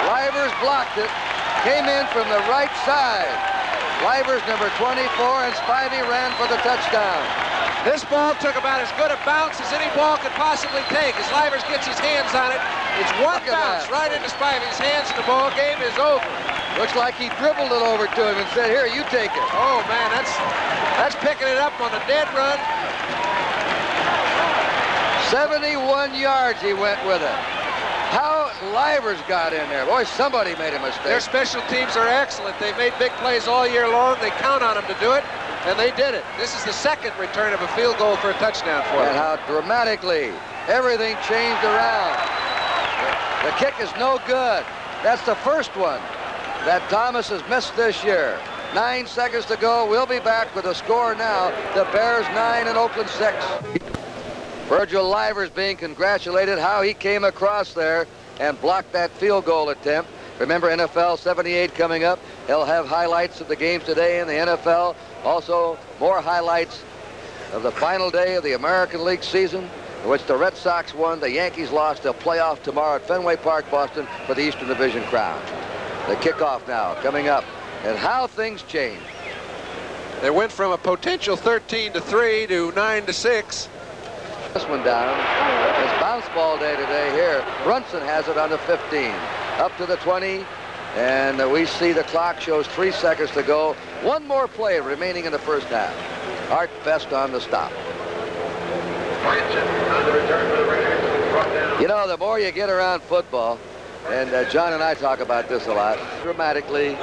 Livers blocked it, came in from the right side. Livers, number 24, and Spivey ran for the touchdown.
This ball took about as good a bounce as any ball could possibly take. As Livers gets his hands on it, it's one bounce right into Spivey's hands, and the ball game is over.
Looks like he dribbled it over to him and said, here, you take it.
Oh, man, that's picking it up on a dead run.
71 yards he went with it. How Livers got in there. Boy, somebody made a mistake.
Their special teams are excellent. They've made big plays all year long. They count on them to do it, and they did it. This is the second return of a field goal for a touchdown for them.
And how dramatically everything changed around. The kick is no good. That's the first one that Thomas has missed this year. 9 seconds to go. We'll be back with a score now. The Bears 9 and Oakland 6. Virgil Livers being congratulated how he came across there and blocked that field goal attempt. Remember, NFL 78 coming up. They'll have highlights of the games today in the NFL. Also, more highlights of the final day of the American League season, in which the Red Sox won, the Yankees lost. They'll play off tomorrow at Fenway Park, Boston, for the Eastern Division crown. The kickoff now coming up, and how things changed.
They went from a potential 13-3 to 9-6.
This one down. It's bounce ball day today here. Brunson has it on the 15. Up to the 20. And we see the clock shows 3 seconds to go. One more play remaining in the first half. Art Best on the stop. You know, the more you get around football, and John and I talk about this a lot, dramatically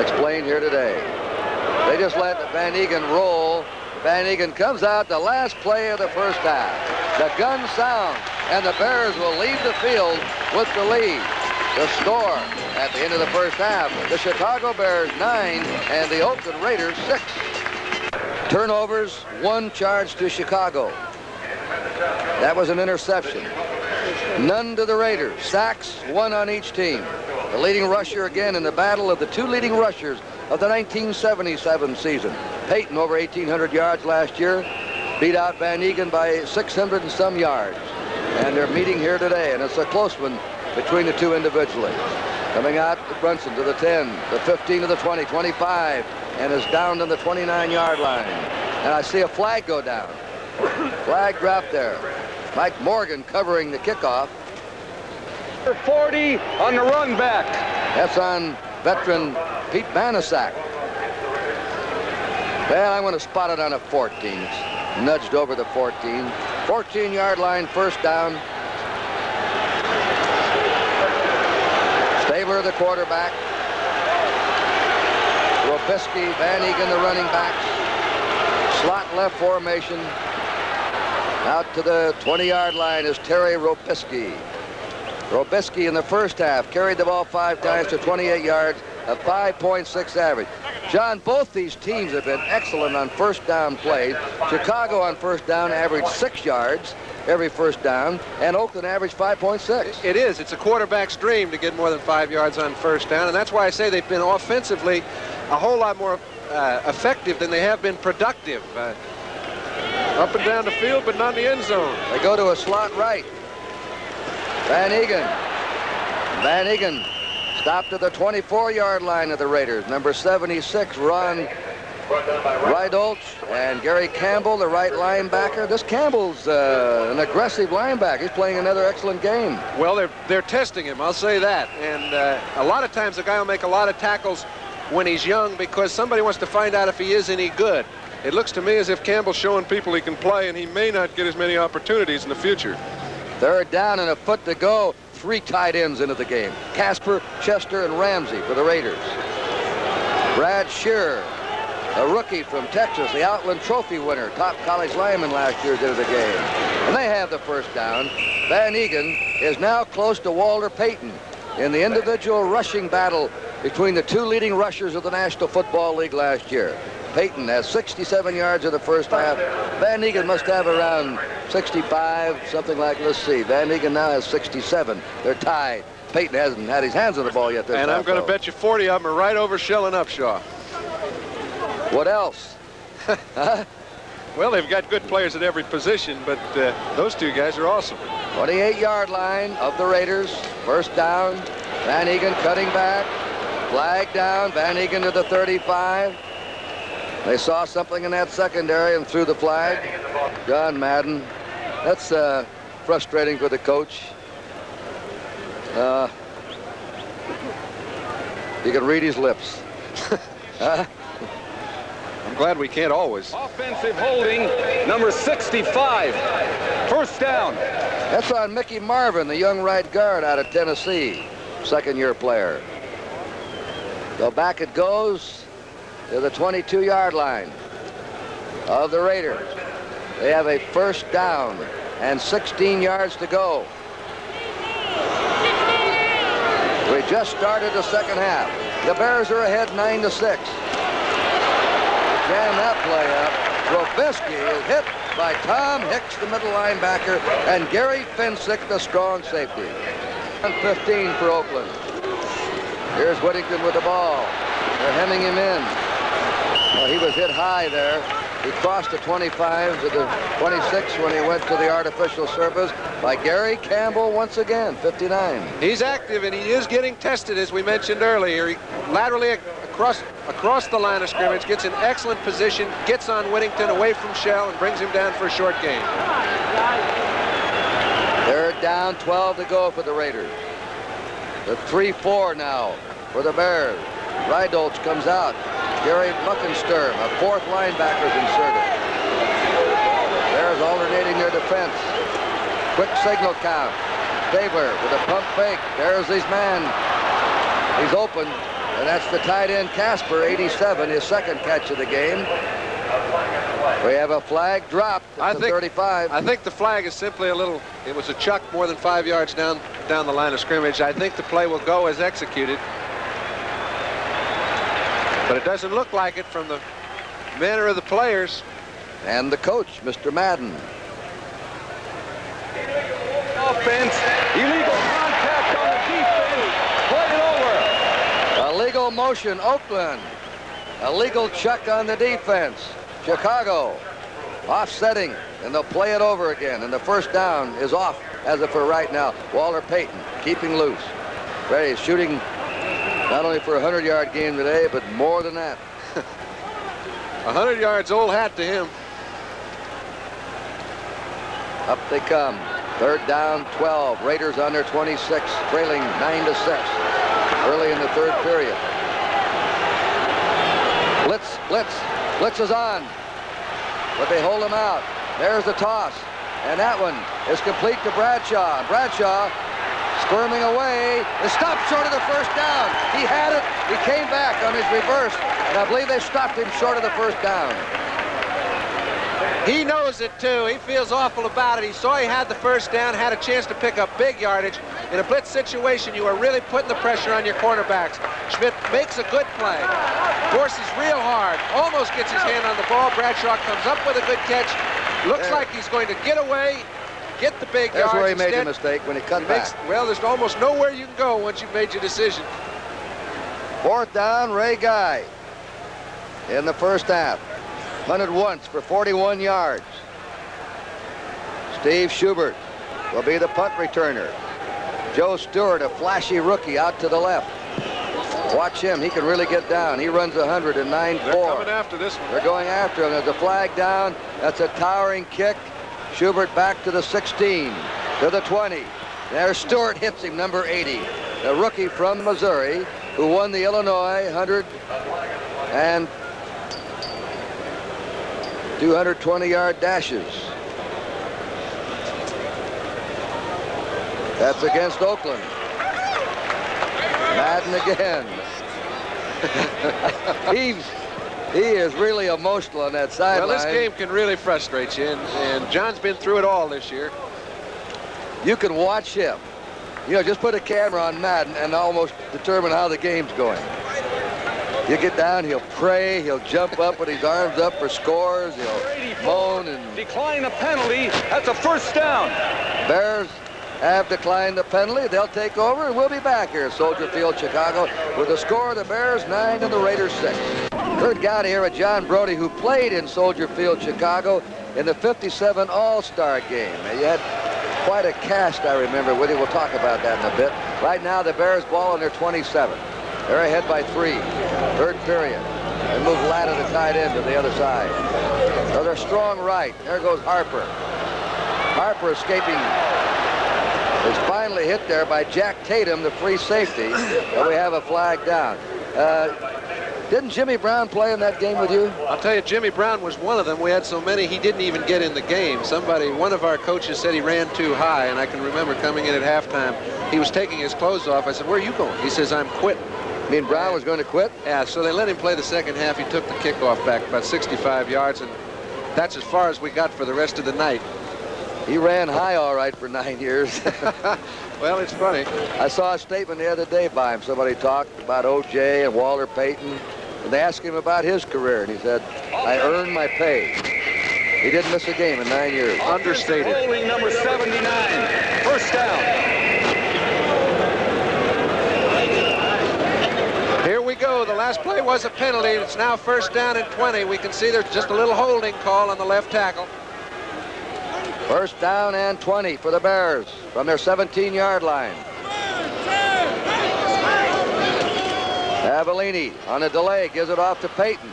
explained here today. They just let Van Eegen roll. Van Eegen comes out the last play of the first half. The gun sounds, and the Bears will leave the field with the lead. The score at the end of the first half, the Chicago Bears 9 and the Oakland Raiders 6. Turnovers, 1 charge to Chicago. That was an interception. None to the Raiders. Sacks, 1 on each team. The leading rusher again in the battle of the 2 leading rushers of the 1977 season. Peyton over 1,800 yards last year, beat out Van Eegen by 600 and some yards. And they're meeting here today, and it's a close one between the two individually. Coming out to Brunson to the 10, the 15 to the 20, 25, and is down to the 29-yard line. And I see a flag go down. Flag drop there. Mike Morgan covering the kickoff.
40 on the run back.
That's on veteran Pete Banasak. Well, I'm going to spot it on a 14. It's nudged over the 14. 14-yard line, first down. Stabler, the quarterback. Robisky, Van Egan, the running backs. Slot left formation. Out to the 20-yard line is Terry Robisky. Robisky in the first half carried the ball 5 times to 28 yards, a 5.6 average. John, both these teams have been excellent on first down plays. Chicago on first down averaged 6 yards every first down, and Oakland averaged 5.6.
It is. It's a quarterback's dream to get more than 5 yards on first down, and that's why I say they've been offensively a whole lot more effective than they have been productive. Up and down the field, but not in the end zone.
They go to a slot right. Van Egan. Van Egan stopped at the 24-yard line of the Raiders. Number 76, Ron Rydolch, and Gary Campbell, the right linebacker. This Campbell's an aggressive linebacker. He's playing another excellent game.
Well, they're testing him, I'll say that. And a lot of times the guy will make a lot of tackles when he's young because somebody wants to find out if he is any good. It looks to me as if Campbell's showing people he can play, and he may not get as many opportunities in the future.
Third down and a foot to go. 3 tight ends into the game. Casper, Chester, and Ramsey for the Raiders. Brad Shearer, a rookie from Texas, the Outland Trophy winner, top college lineman last year, into the game. And they have the first down. Van Egan is now close to Walter Payton in the individual rushing battle between the 2 leading rushers of the National Football League last year. Payton has 67 yards in the first half. Van Egan must have around 65, something like, let's see. Van Egan now has 67. They're tied. Payton hasn't had his hands on the ball yet this
And
half,
I'm going to bet you 40 of them are right over Shell and Upshaw.
What else? Huh?
Well, they've got good players at every position, but those 2 guys are awesome.
28-yard line of the Raiders. First down. Van Egan cutting back. Flag down. Van Egan to the 35. They saw something in that secondary and threw the flag. John Madden. That's frustrating for the coach. You can read his lips.
I'm glad we can't always.
Offensive holding, number 65. First down.
That's on Mickey Marvin, the young right guard out of Tennessee. Second-year player. So back it goes to the 22-yard line of the Raiders. They have a first down and 16 yards to go. We just started the second half. The Bears are ahead 9-6. Jam that play up. Robisky is hit by Tom Hicks, the middle linebacker, and Gary Finsick, the strong safety. 15 for Oakland. Here's Whittington with the ball. They're hemming him in. Well, he was hit high there. He crossed the 25 to the 26 when he went to the artificial surface by Gary Campbell once again, 59.
He's active, and he is getting tested, as we mentioned earlier. He laterally across the line of scrimmage, gets in excellent position, gets on Whittington away from Shell, and brings him down for a short gain.
Third down, 12 to go for the Raiders. The 3-4 now for the Bears. Rydolch comes out. Gary Muckensturm, a 4th linebacker, is inserted. Bears alternating their defense. Quick signal count. Stabler with a pump fake. There's his man. He's open, and that's the tight end Casper, 87, his second catch of the game. We have a flag dropped at the 35.
I think the flag is simply it was a chuck more than 5 yards down the line of scrimmage. I think the play will go as executed. But it doesn't look like it from the manner of the players.
And the coach, Mr. Madden.
Offense, illegal contact on the defense. Play it over.
Illegal motion, Oakland. Illegal chuck on the defense. Chicago offsetting, and they'll play it over again. And the first down is off as of for right now. Walter Payton keeping loose. Ready, shooting not only for a 100-yard game today, but more than that.
100 yards, old hat to him.
Up they come. Third down, 12. Raiders on their 26, trailing 9-6. Early in the third period. Blitz is on. But they hold him out. There's the toss. And that one is complete to Bradshaw. Bradshaw squirming away. Is stopped short of the first down. He had it. He came back on his reverse. And I believe they stopped him short of the first down.
He knows it too. He feels awful about it. He saw he had the first down, had a chance to pick up big yardage. In a blitz situation, you are really putting the pressure on your cornerbacks. Schmidt makes a good play. Forces real hard. Almost gets his hand on the ball. Bradshaw comes up with a good catch. Looks like he's going to get away, get the big yards.
That's where he made the
Instead,
mistake when he cut back.
Well, there's almost nowhere you can go once you've made your decision.
Fourth down, Ray Guy in the first half. Punted once for 41 yards. Steve Schubert will be the punt returner. Joe Stewart, a flashy rookie, out to the left. Watch him. He can really get down. He runs 109.4.
They're coming after this one.
They're going after him. There's a flag down. That's a towering kick. Schubert back to the 16, to the 20. There Stewart hits him, number 80. The rookie from Missouri who won the Illinois 100 and 220-yard dashes. That's against Oakland. Madden again. He is really emotional on that sideline.
Well, this game can really frustrate you, and John's been through it all this year.
You can watch him. You know, just put a camera on Madden and almost determine how the game's going. You get down, he'll pray, he'll jump up with his arms up for scores, he'll moan and...
Decline the penalty. That's a first down.
Bears have declined the penalty. They'll take over, and we'll be back here at Soldier Field, Chicago, with the score of the Bears 9 and the Raiders 6. Kurt Gowdy here with John Brody, who played in Soldier Field, Chicago, in the '57 All-Star game. You had quite a cast, I remember, with you. We'll talk about that in a bit. Right now, the Bears ball on their 27. They're ahead by 3. Third period. They move Latta, the tight end, to the other side. So they're strong right. There goes Harper. Harper escaping. Is finally hit there by Jack Tatum, the free safety. But we have a flag down. Didn't Jimmy Brown play in that game with you?
I'll tell you, Jimmy Brown was one of them. We had so many, he didn't even get in the game. One of our coaches said he ran too high, and I can remember coming in at halftime. He was taking his clothes off. I said, "Where are you going?" He says, "I'm quitting."
I mean, Brown was going to quit?
Yeah, so they let him play the second half. He took the kickoff back about 65 yards, and that's as far as we got for the rest of the night.
He ran high all right for 9 years.
Well, it's funny.
I saw a statement the other day by him. Somebody talked about O.J. and Walter Payton, and they asked him about his career, and he said, "I earned my pay." He didn't miss a game in 9 years.
Understated.
Holding number 79. First down.
Here we go. The last play was a penalty. It's now first down and 20. We can see there's just a little holding call on the left tackle.
First down and 20 for the Bears from their 17-yard line. Avellini on a delay gives it off to Payton.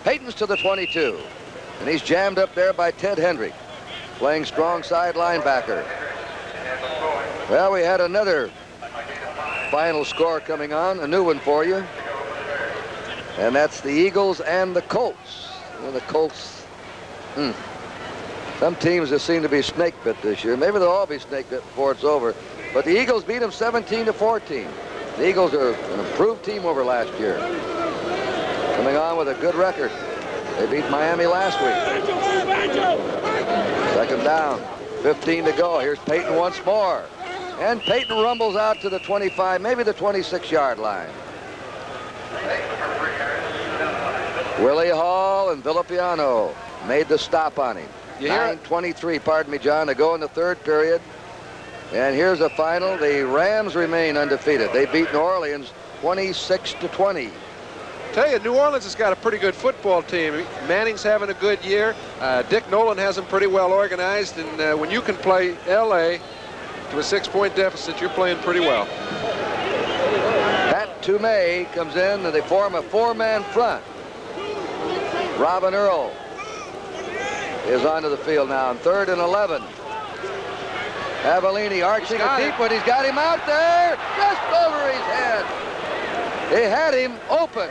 Payton's to the 22, and he's jammed up there by Ted Hendrick, playing strong side linebacker. Well, we had another final score coming on, a new one for you, and that's the Eagles and the Colts. Well, the Colts, some teams that seem to be snake bit this year. Maybe they'll all be snake bit before it's over. But the Eagles beat them 17-14. The Eagles are an improved team over last year, coming on with a good record. They beat Miami last week. Second down, 15 to go. Here's Payton once more. And Payton rumbles out to the 25, maybe the 26-yard line. Willie Hall and Villapiano made the stop on him. 9:23, pardon me, John, to go in the third period. And here's the final. The Rams remain undefeated. They beat New Orleans 26-20.
Tell you, New Orleans has got a pretty good football team. Manning's having a good year. Dick Nolan has them pretty well organized. And when you can play L.A. to a 6-point deficit, you're playing pretty well.
Pat Toomey comes in, and they form a 4-man front. Robin Earl is onto the field now on 3rd and 11. Avellini arching a deep one. He's got him out there, just over his head. He had him open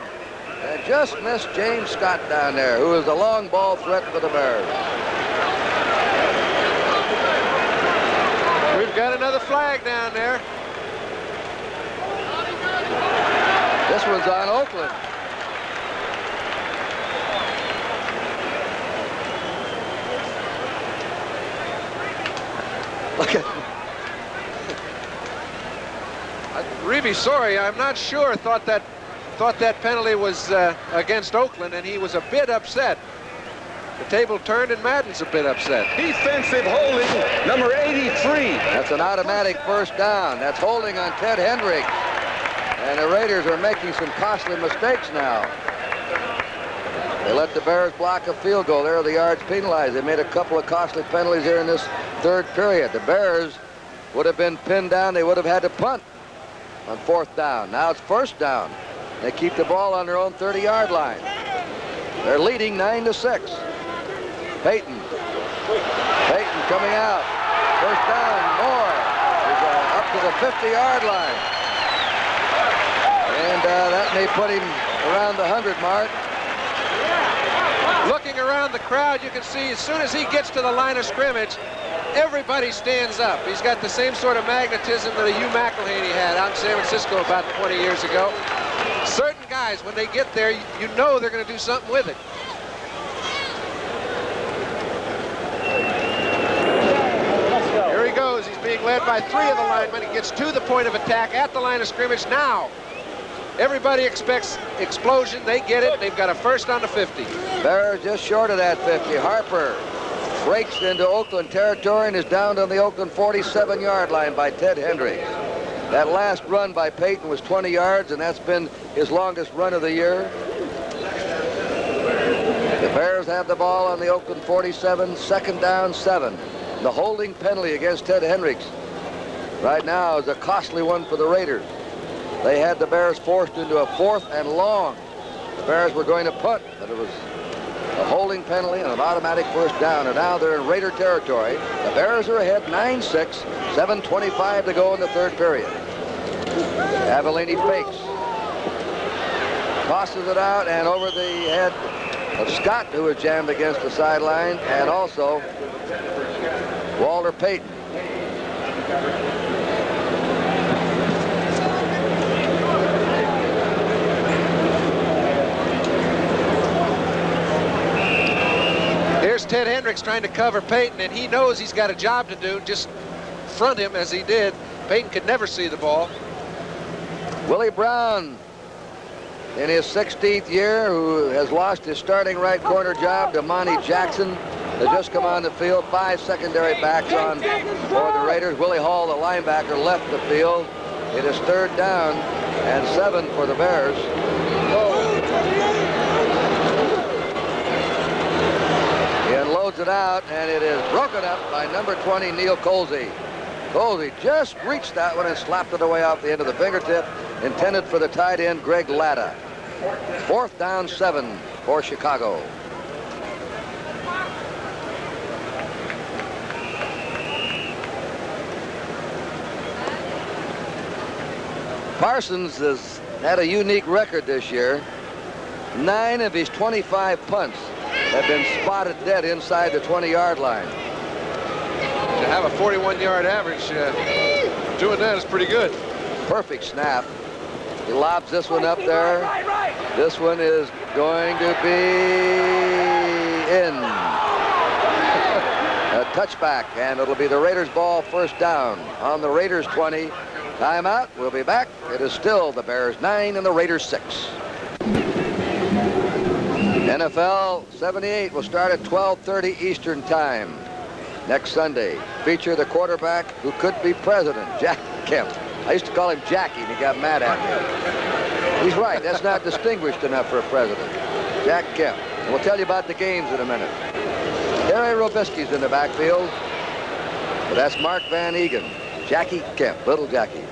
and just missed James Scott down there, who is the long ball threat for the Bears.
We've got another flag down there.
This one's on Oakland. Look at
I'm really sorry. I'm not sure. Thought that penalty was against Oakland, and he was a bit upset. The table turned, and Madden's a bit upset.
Defensive holding, number 83.
That's an automatic first down. That's holding on Ted Hendricks. And the Raiders are making some costly mistakes now. They let the Bears block a field goal. There are the yards penalized. They made a couple of costly penalties here in this third period. The Bears would have been pinned down. They would have had to punt on fourth down. Now it's first down. They keep the ball on their own 30-yard line. They're leading 9-6. Payton coming out. First down, Moore is up to the 50-yard line. And that may put him around the 100 mark.
Looking around the crowd, you can see as soon as he gets to the line of scrimmage, everybody stands up. He's got the same sort of magnetism that Hugh McElhaney had out in San Francisco about 20 years ago. Certain guys, when they get there, you know they're going to do something with it. Here he goes. He's being led by 3 of the linemen. He gets to the point of attack at the line of scrimmage now. Everybody expects explosion. They get it. They've got a first on the 50.
Bears just short of that 50. Harper breaks into Oakland territory and is down on the Oakland 47-yard line by Ted Hendricks. That last run by Payton was 20 yards, and that's been his longest run of the year. The Bears have the ball on the Oakland 47, second down, 7. The holding penalty against Ted Hendricks right now is a costly one for the Raiders. They had the Bears forced into a 4th and long. The Bears were going to punt, but it was a holding penalty and an automatic first down, and now they're in Raider territory. The Bears are ahead 9-6, 7:25 to go in the third period. Avellini fakes, tosses it out and over the head of Scott, who was jammed against the sideline, and also Walter Payton.
Here's Ted Hendricks trying to cover Payton, and he knows he's got a job to do. Just front him as he did. Payton could never see the ball.
Willie Brown, in his 16th year, who has lost his starting right corner job to Monty Jackson, has just come on the field. 5 secondary backs on for the Raiders. Willie Hall, the linebacker, left the field. It is third down and 7 for the Bears. He unloads it out, and it is broken up by number 20, Neil Colsey. Colsey just reached that one and slapped it away off the end of the fingertip, intended for the tight end, Greg Latta. Fourth down, 7 for Chicago. Parsons has had a unique record this year. 9 of his 25 punts have been spotted dead inside the 20-yard line.
To have a 41-yard average, doing that is pretty good.
Perfect snap. He lobs this one up there. This one is going to be in. A touchback, and it'll be the Raiders' ball, first down on the Raiders' 20. Timeout. We'll be back. It is still the Bears 9 and the Raiders 6. NFL 78 will start at 12:30 Eastern Time next Sunday. Feature the quarterback who could be president, Jack Kemp. I used to call him Jackie, and he got mad at me. He's right. That's not distinguished enough for a president. Jack Kemp. And we'll tell you about the games in a minute. Gary Robisky's in the backfield. But that's Mark Van Egan. Jackie Kemp, little Jackie.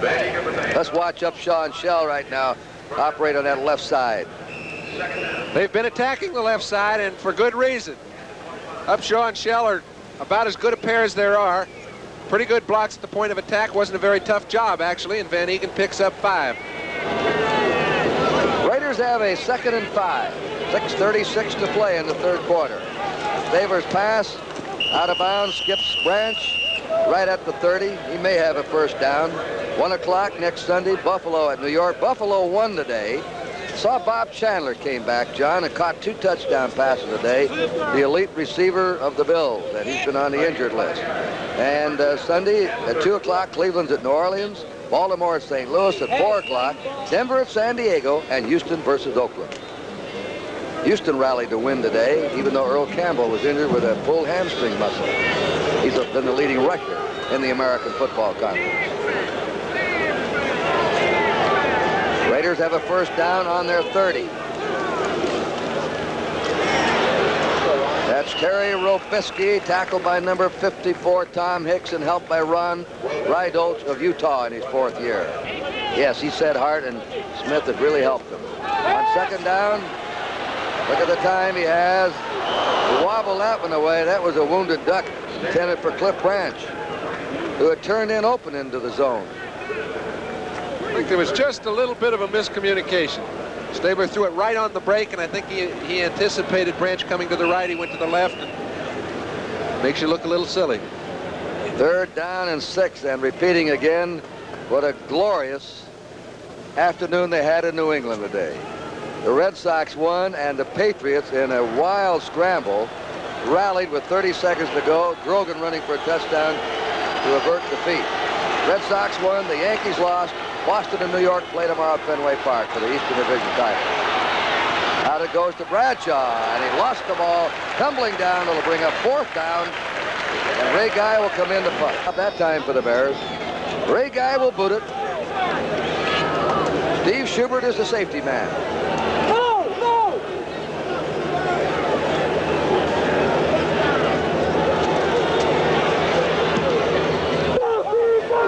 Let's watch Upshaw and Shell right now operate on that left side.
They've been attacking the left side, and for good reason. Upshaw and Shell are about as good a pair as there are. Pretty good blocks at the point of attack. Wasn't a very tough job, actually, and Van Eegen picks up 5.
Raiders have a 2nd and 5. 6:36 to play in the 3rd quarter. Favors pass, out of bounds, skips Branch, right at the 30. He may have a first down. 1 o'clock next Sunday, Buffalo at New York. Buffalo won today. Saw Bob Chandler came back, John, and caught 2 touchdown passes today. The elite receiver of the Bills, and he's been on the injured list. And Sunday at 2 o'clock, Cleveland's at New Orleans. Baltimore at St. Louis at 4 o'clock. Denver at San Diego, and Houston versus Oakland. Houston rallied to win today, even though Earl Campbell was injured with a pulled hamstring muscle. He's been the leading rusher in the American Football Conference. Raiders have a first down on their 30. That's Terry Robisky, tackled by number 54, Tom Hicks, and helped by Ron Rydolch of Utah in his 4th year. Yes, he said Hart and Smith had really helped him. On 2nd down, look at the time he has. He wobbled that one away. That was a wounded duck intended for Cliff Branch, who had turned in open into the zone.
I think there was just a little bit of a miscommunication. Stabler threw it right on the break, and I think he anticipated Branch coming to the right. He went to the left, and makes you look a little silly.
3rd down and 6, and repeating again, what a glorious afternoon they had in New England today. The Red Sox won, and the Patriots, in a wild scramble, rallied with 30 seconds to go. Grogan running for a touchdown to avert defeat. Red Sox won, the Yankees lost. Boston and New York play tomorrow at Fenway Park for the Eastern Division title. Out it goes to Bradshaw, and he lost the ball, tumbling down. It'll bring up 4th down, and Ray Guy will come in to punt. Not that time for the Bears. Ray Guy will boot it. Steve Schubert is the safety man.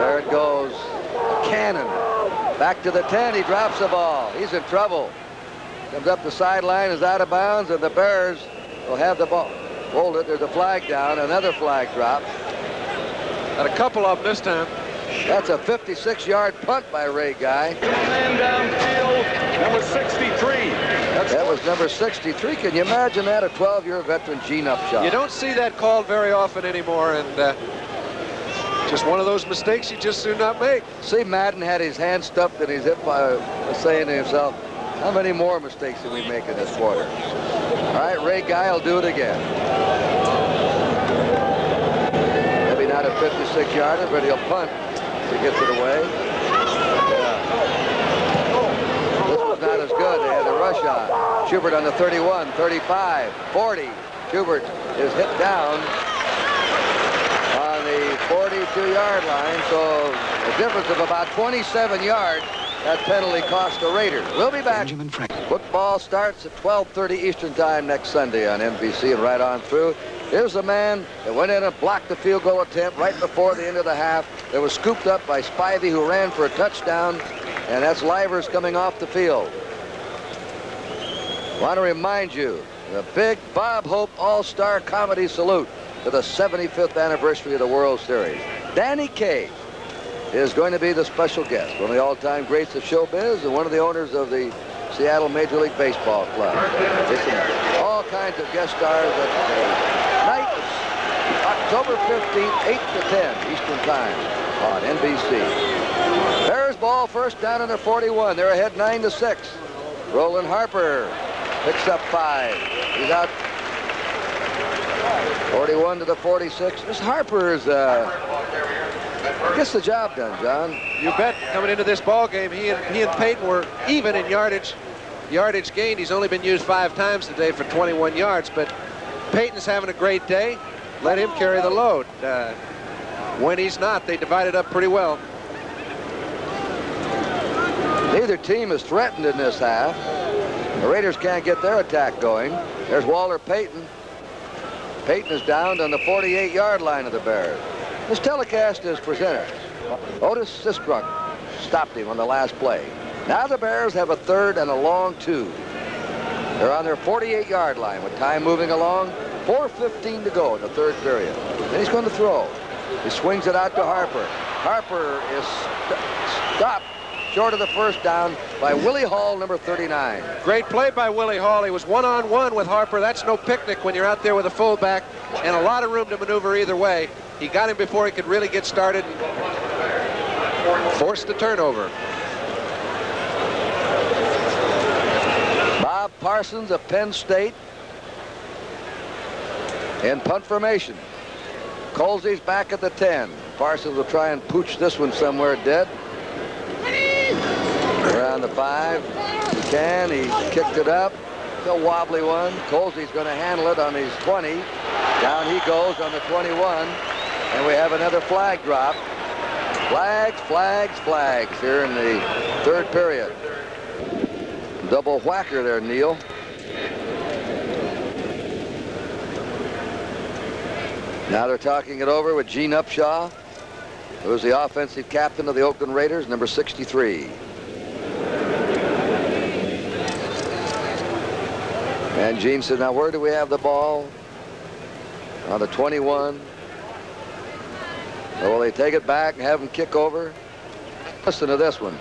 There it goes. Cannon. Back to the 10. He drops the ball. He's in trouble. Comes up the sideline, is out of bounds, and the Bears will have the ball. Hold it. There's a flag down. Another flag drop.
Got a couple of them this time.
That's a 56-yard punt by Ray Guy.
Man downfield, number 63.
That was number 63. Can you imagine that? A 12-year veteran, Gene Upshaw.
You don't see that called very often anymore, and just one of those mistakes you just do not make.
See, Madden had his hand stuffed in his hip, saying to himself, how many more mistakes did we make in this quarter? All right, Ray Guy will do it again. Maybe not a 56-yarder, but he'll punt if he gets it away. Yeah. This was not as good. They had the rush on. Schubert on the 31, 35, 40. Schubert is hit down on the 42-yard line, so a difference of about 27 yards. That penalty cost the Raiders. We'll be back. Football starts at 12:30 Eastern Time next Sunday on NBC and right on through. Here's the man that went in and blocked the field goal attempt right before the end of the half. That was scooped up by Spivey, who ran for a touchdown, and that's Livers coming off the field. Want to remind you, the big Bob Hope All-Star Comedy Salute to the 75th anniversary of the World Series. Danny Kaye is going to be the special guest, one of the all-time greats of showbiz and one of the owners of the Seattle Major League Baseball Club. Listen, all kinds of guest stars at the night of October 15th, 8 to 10 Eastern Time on NBC. Bears ball first down on their 41. They're ahead 9-6. Roland Harper picks up 5. He's out 41 to the 46. This Harper is gets the job done, John.
You bet. Coming into this ball game, he and Peyton were even in yardage gained. He's only been used 5 times today for 21 yards, but Peyton's having a great day. Let him carry the load. When he's not, they divide it up pretty well.
Neither team is threatened in this half. The Raiders can't get their attack going. There's Walter Payton. Payton is downed on the 48-yard line of the Bears. This telecast is presented. Otis Sistrunk stopped him on the last play. Now the Bears have a 3rd and a long 2. They're on their 48-yard line with time moving along. 4:15 to go in the third period. And he's going to throw. He swings it out to Harper. Harper is stopped short of the first down by Willie Hall, number 39.
Great play by Willie Hall. He was one-on-one with Harper. That's no picnic when you're out there with a fullback and a lot of room to maneuver either way. He got him before he could really get started and forced the turnover.
Bob Parsons of Penn State in punt formation. Colsey's back at the 10. Parsons will try and pooch this one somewhere dead. Around the 5. He can. He kicked it up. It's a wobbly one. Colsey's going to handle it on his 20. Down he goes on the 21. And we have another flag drop. Flags, flags, flags here in the third period. Double whacker there, Neil. Now they're talking it over with Gene Upshaw, who is the offensive captain of the Oakland Raiders, number 63. And Gene said, now where do we have the ball? On the 21. Or will they take it back and have him kick over? Listen to this one.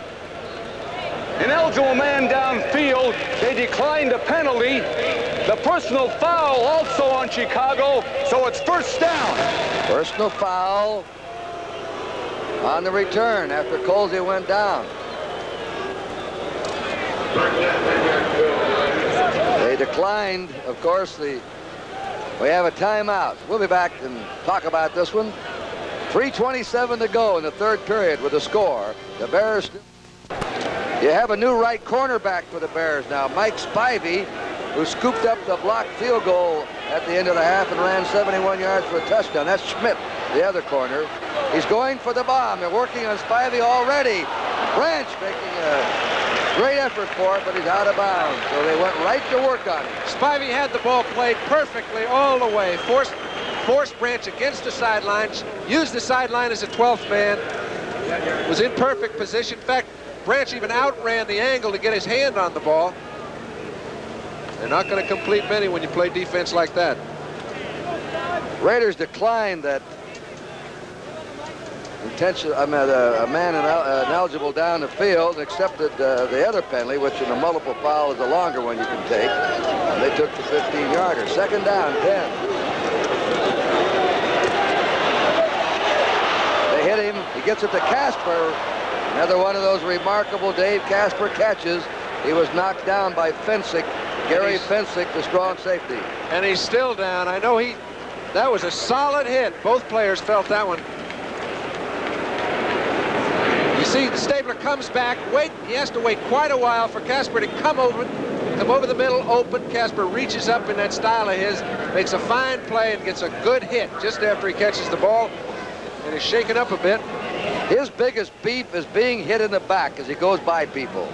Ineligible man downfield. They declined a penalty. The personal foul also on Chicago, so it's first down.
Personal foul on the return after Colsey went down. They declined, of course, we have a timeout. We'll be back and talk about this one. 3:27 to go in the third period with the score. The Bears. You have a new right cornerback for the Bears now, Mike Spivey, who scooped up the blocked field goal at the end of the half and ran 71 yards for a touchdown. That's Schmidt, the other corner. He's going for the bomb. They're working on Spivey already. Branch making a great effort for it, but he's out of bounds. So they went right to work on him.
Spivey had the ball played perfectly all the way. Forced Branch against the sidelines. Used the sideline as a 12th man. Was in perfect position. In fact, Branch even outran the angle to get his hand on the ball. They're not going to complete many when you play defense like that.
Raiders declined that intention. A man ineligible down the field, and accepted the other penalty, which in a multiple foul is a longer one you can take. And they took the 15-yarder. Second down, 10. They hit him. He gets it to Casper. Another one of those remarkable Dave Casper catches. He was knocked down by Fensick, Gary Fensick, the strong safety.
And he's still down. I know that was a solid hit. Both players felt that one. You see, Stabler comes back. He has to wait quite a while for Casper to come over the middle, open. Casper reaches up in that style of his, makes a fine play and gets a good hit just after he catches the ball. And he's shaken up a bit.
His biggest beef is being hit in the back as he goes by people.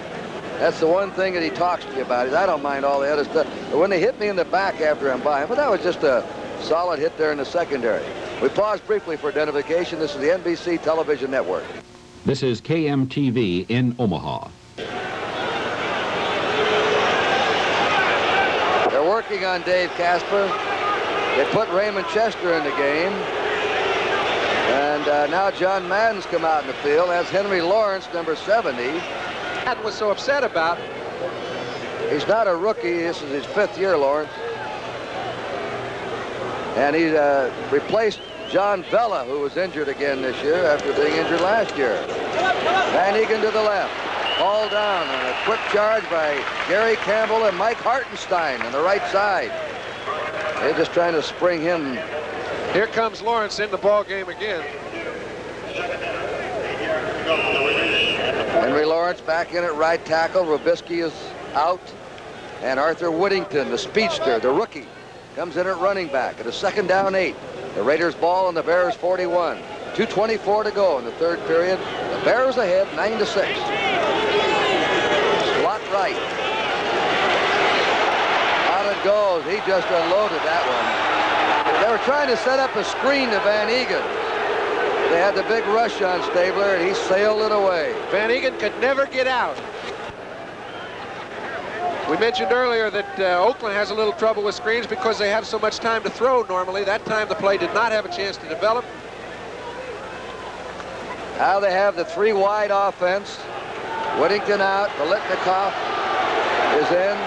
That's the one thing that he talks to you about. I don't mind all the other stuff, but when they hit me in the back after I'm by him, but that was just a solid hit there in the secondary. We pause briefly for identification. This is the NBC Television Network.
This is KMTV in Omaha.
They're working on Dave Casper. They put Raymond Chester in the game. And now John Madden's come out in the field. That's Henry Lawrence, number 70.
Madden was so upset about.
He's not a rookie. This is his 5th year, Lawrence. And he replaced John Vella, who was injured again this year after being injured last year. Van Egan to the left. All down on a quick charge by Gary Campbell and Mike Hartenstein on the right side. They're just trying to spring him.
Here comes Lawrence in the ball game again.
Henry Lawrence back in at right tackle. Robisky is out. And Arthur Whittington, the speedster, the rookie, comes in at running back at a second down 8. The Raiders ball on the Bears 41. 2:24 to go in the third period. The Bears ahead 9-6. Slot right. Out it goes. He just unloaded that one. They were trying to set up a screen to Van Egan. They had the big rush on Stabler, and he sailed it away.
Van Egan could never get out. We mentioned earlier that Oakland has a little trouble with screens because they have so much time to throw normally. That time the play did not have a chance to develop.
Now they have the 3 wide offense. Whittington out. Biletnikoff is in.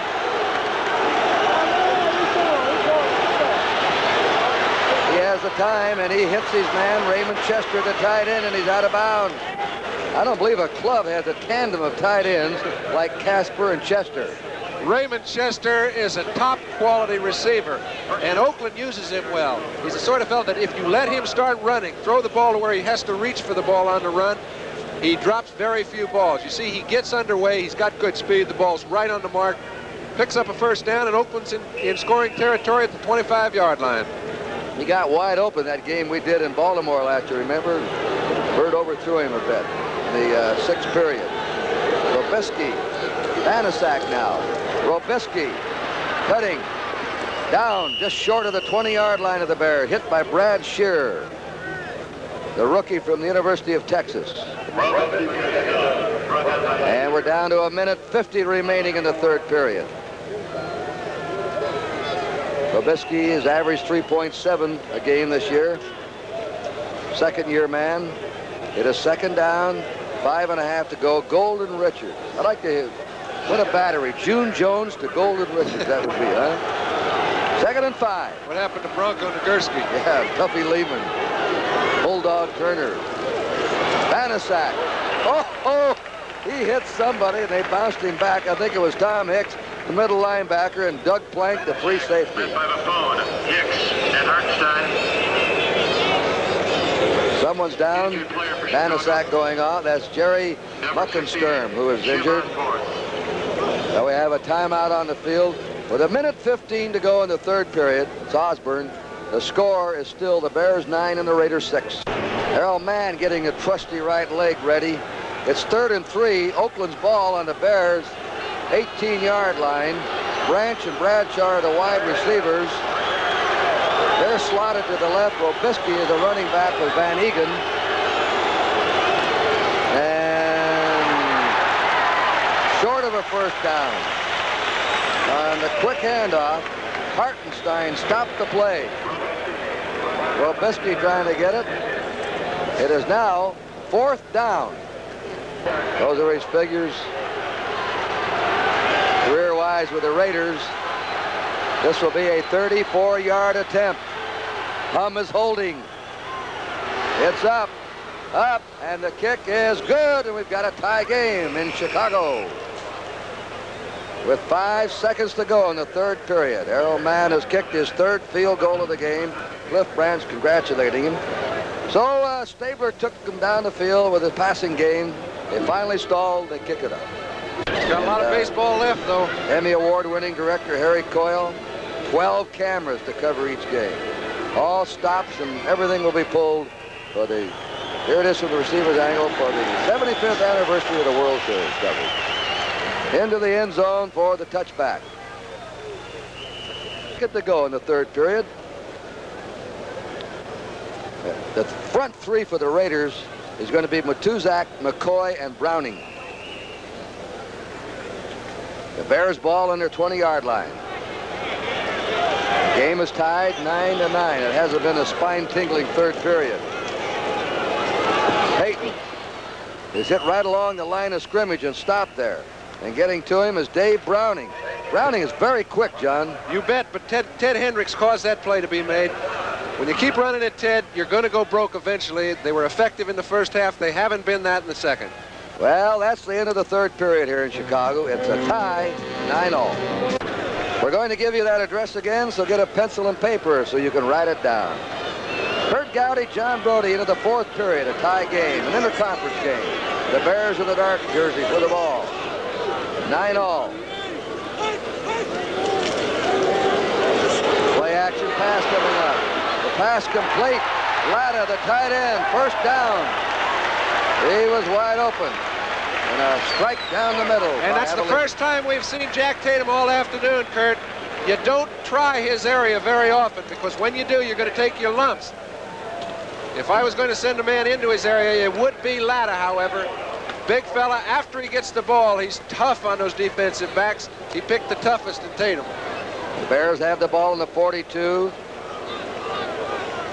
He has the time, and he hits his man, Raymond Chester, the tight end, and he's out of bounds. I don't believe a club has a tandem of tight ends like Casper and Chester.
Raymond Chester is a top quality receiver, and Oakland uses him well. He's the sort of fellow that if you let him start running, throw the ball to where he has to reach for the ball on the run, he drops very few balls. You see, he gets underway, he's got good speed, the ball's right on the mark, picks up a first down, and Oakland's in scoring territory at the 25-yard line.
He got wide open that game we did in Baltimore last year, remember? Bird overthrew him a bit in the 6th period. Robisky, Banasak now. Robisky cutting down just short of the 20-yard line of the Bears, hit by Brad Shearer, the rookie from the University of Texas. And we're down to 1:50 remaining in the 3rd period. Robisky has averaged 3.7 a game this year. Second-year man. It is 2nd down, 5.5 to go. Golden Richards. I'd like to win a battery. June Jones to Golden Richards, that would be, huh? 2nd and 5.
What happened to Bronco Nagurski?
Yeah, Tuffy Lehman. Bulldog Turner. Banasak. Oh, he hit somebody, and they bounced him back. I think it was Tom Hicks, the middle linebacker, and Doug Plank, the free safety.
By the phone, Hicks and Hartenstein.
Someone's down. Banasak going on. That's Jerry Muckensturm, who is injured. So we have a timeout on the field. With 1:15 to go in the 3rd period, it's Osborne. The score is still the Bears 9 and the Raiders 6. Harold Mann getting a trusty right leg ready. It's 3rd and 3. Oakland's ball on the Bears' 18-yard line. Branch and Bradshaw are the wide receivers. They're slotted to the left. Robisky is the running back with Van Egan. And short of a first down. On the quick handoff, Hartenstein stopped the play. Robisky trying to get it. It is now 4th down. Those are his figures. Career-wise with the Raiders. This will be a 34-yard attempt. Hum is holding. It's up, and the kick is good, and we've got a tie game in Chicago. With 5 seconds to go in the 3rd period. Harold Mann has kicked his 3rd field goal of the game. Cliff Branch congratulating him. So Stabler took him down the field with a passing game. They finally stalled. They kick it up.
He's got a lot of baseball left, though.
Emmy Award-winning director Harry Coyle. 12 cameras to cover each game. All stops and everything will be pulled for the, here it is from the receiver's angle, for the 75th anniversary of the World Series coverage. Into the end zone for the touchback. Get to go in the 3rd period. The front 3 for the Raiders is going to be Matuzak, McCoy, and Browning. The Bears ball on their 20-yard line. Game is tied 9-9. It hasn't been a spine-tingling 3rd period. Payton is hit right along the line of scrimmage and stopped there. And getting to him is Dave Browning. Browning is very quick, John.
You bet, but Ted Hendricks caused that play to be made. When you keep running at Ted, you're going to go broke eventually. They were effective in the first half. They haven't been that in the second.
Well, that's the end of the 3rd period here in Chicago. It's a tie, 9-all. We're going to give you that address again, so get a pencil and paper so you can write it down. Kurt Gowdy, John Brody into the 4th period, a tie game, an interconference game. The Bears in the dark jersey for the ball. 9-all. Play action pass coming up. The pass complete. Latta, the tight end, 1st down. He was wide open. And a strike down the middle.
And that's the first time we've seen Jack Tatum all afternoon, Kurt. You don't try his area very often, because when you do, you're going to take your lumps. If I was going to send a man into his area, it would be Latta, however. Big fella, after he gets the ball, he's tough on those defensive backs. He picked the toughest in Tatum.
The Bears have the ball in the 42.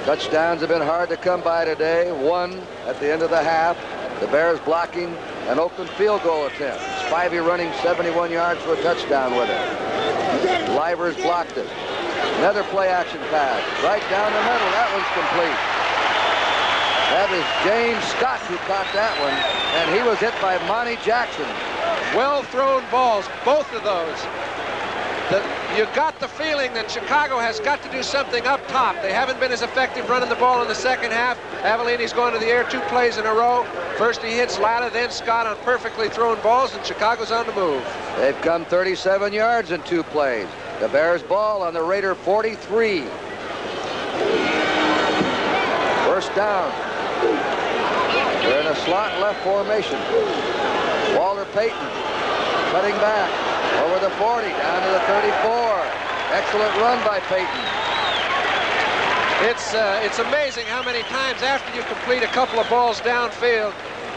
Touchdowns have been hard to come by today. One at the end of the half. The Bears blocking an Oakland field goal attempt. Spivey running 71 yards for a touchdown with it. Livers blocked it. Another play-action pass. Right down the middle. That one's complete. That is James Scott who caught that one, and he was hit by Monty Jackson.
Well-thrown balls, both of those. You got the feeling that Chicago has got to do something up top. They haven't been as effective running the ball in the second half. Avellini's going to the air 2 plays in a row. First he hits Latta, then Scott on perfectly thrown balls, and Chicago's on the move.
They've come 37 yards in 2 plays. The Bears ball on the Raider 43. First down. They're in a slot left formation. Walter Payton cutting back over the 40, down to the 34. Excellent run by Payton.
It's amazing how many times after you complete a couple of balls downfield,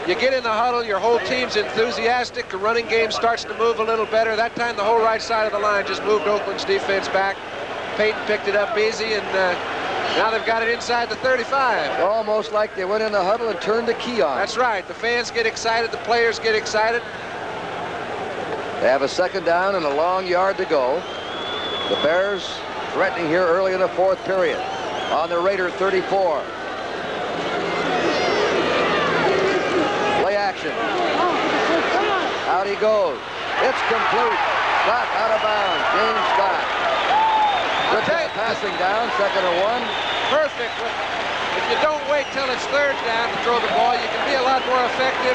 you get in the huddle, your whole team's enthusiastic, the running game starts to move a little better. That time the whole right side of the line just moved Oakland's defense back. Payton picked it up easy, and now they've got it inside the 35.
Almost like they went in the huddle and turned the key on.
That's right. The fans get excited, the players get excited.
They have a second down and a long yard to go. The Bears threatening here early in the 4th period. On the Raider 34. Play action. Out he goes. It's complete. Scott out of bounds. James Scott. Good passing down. 2nd and 1.
Perfect. If you don't wait till it's 3rd down to throw the ball, you can be a lot more effective.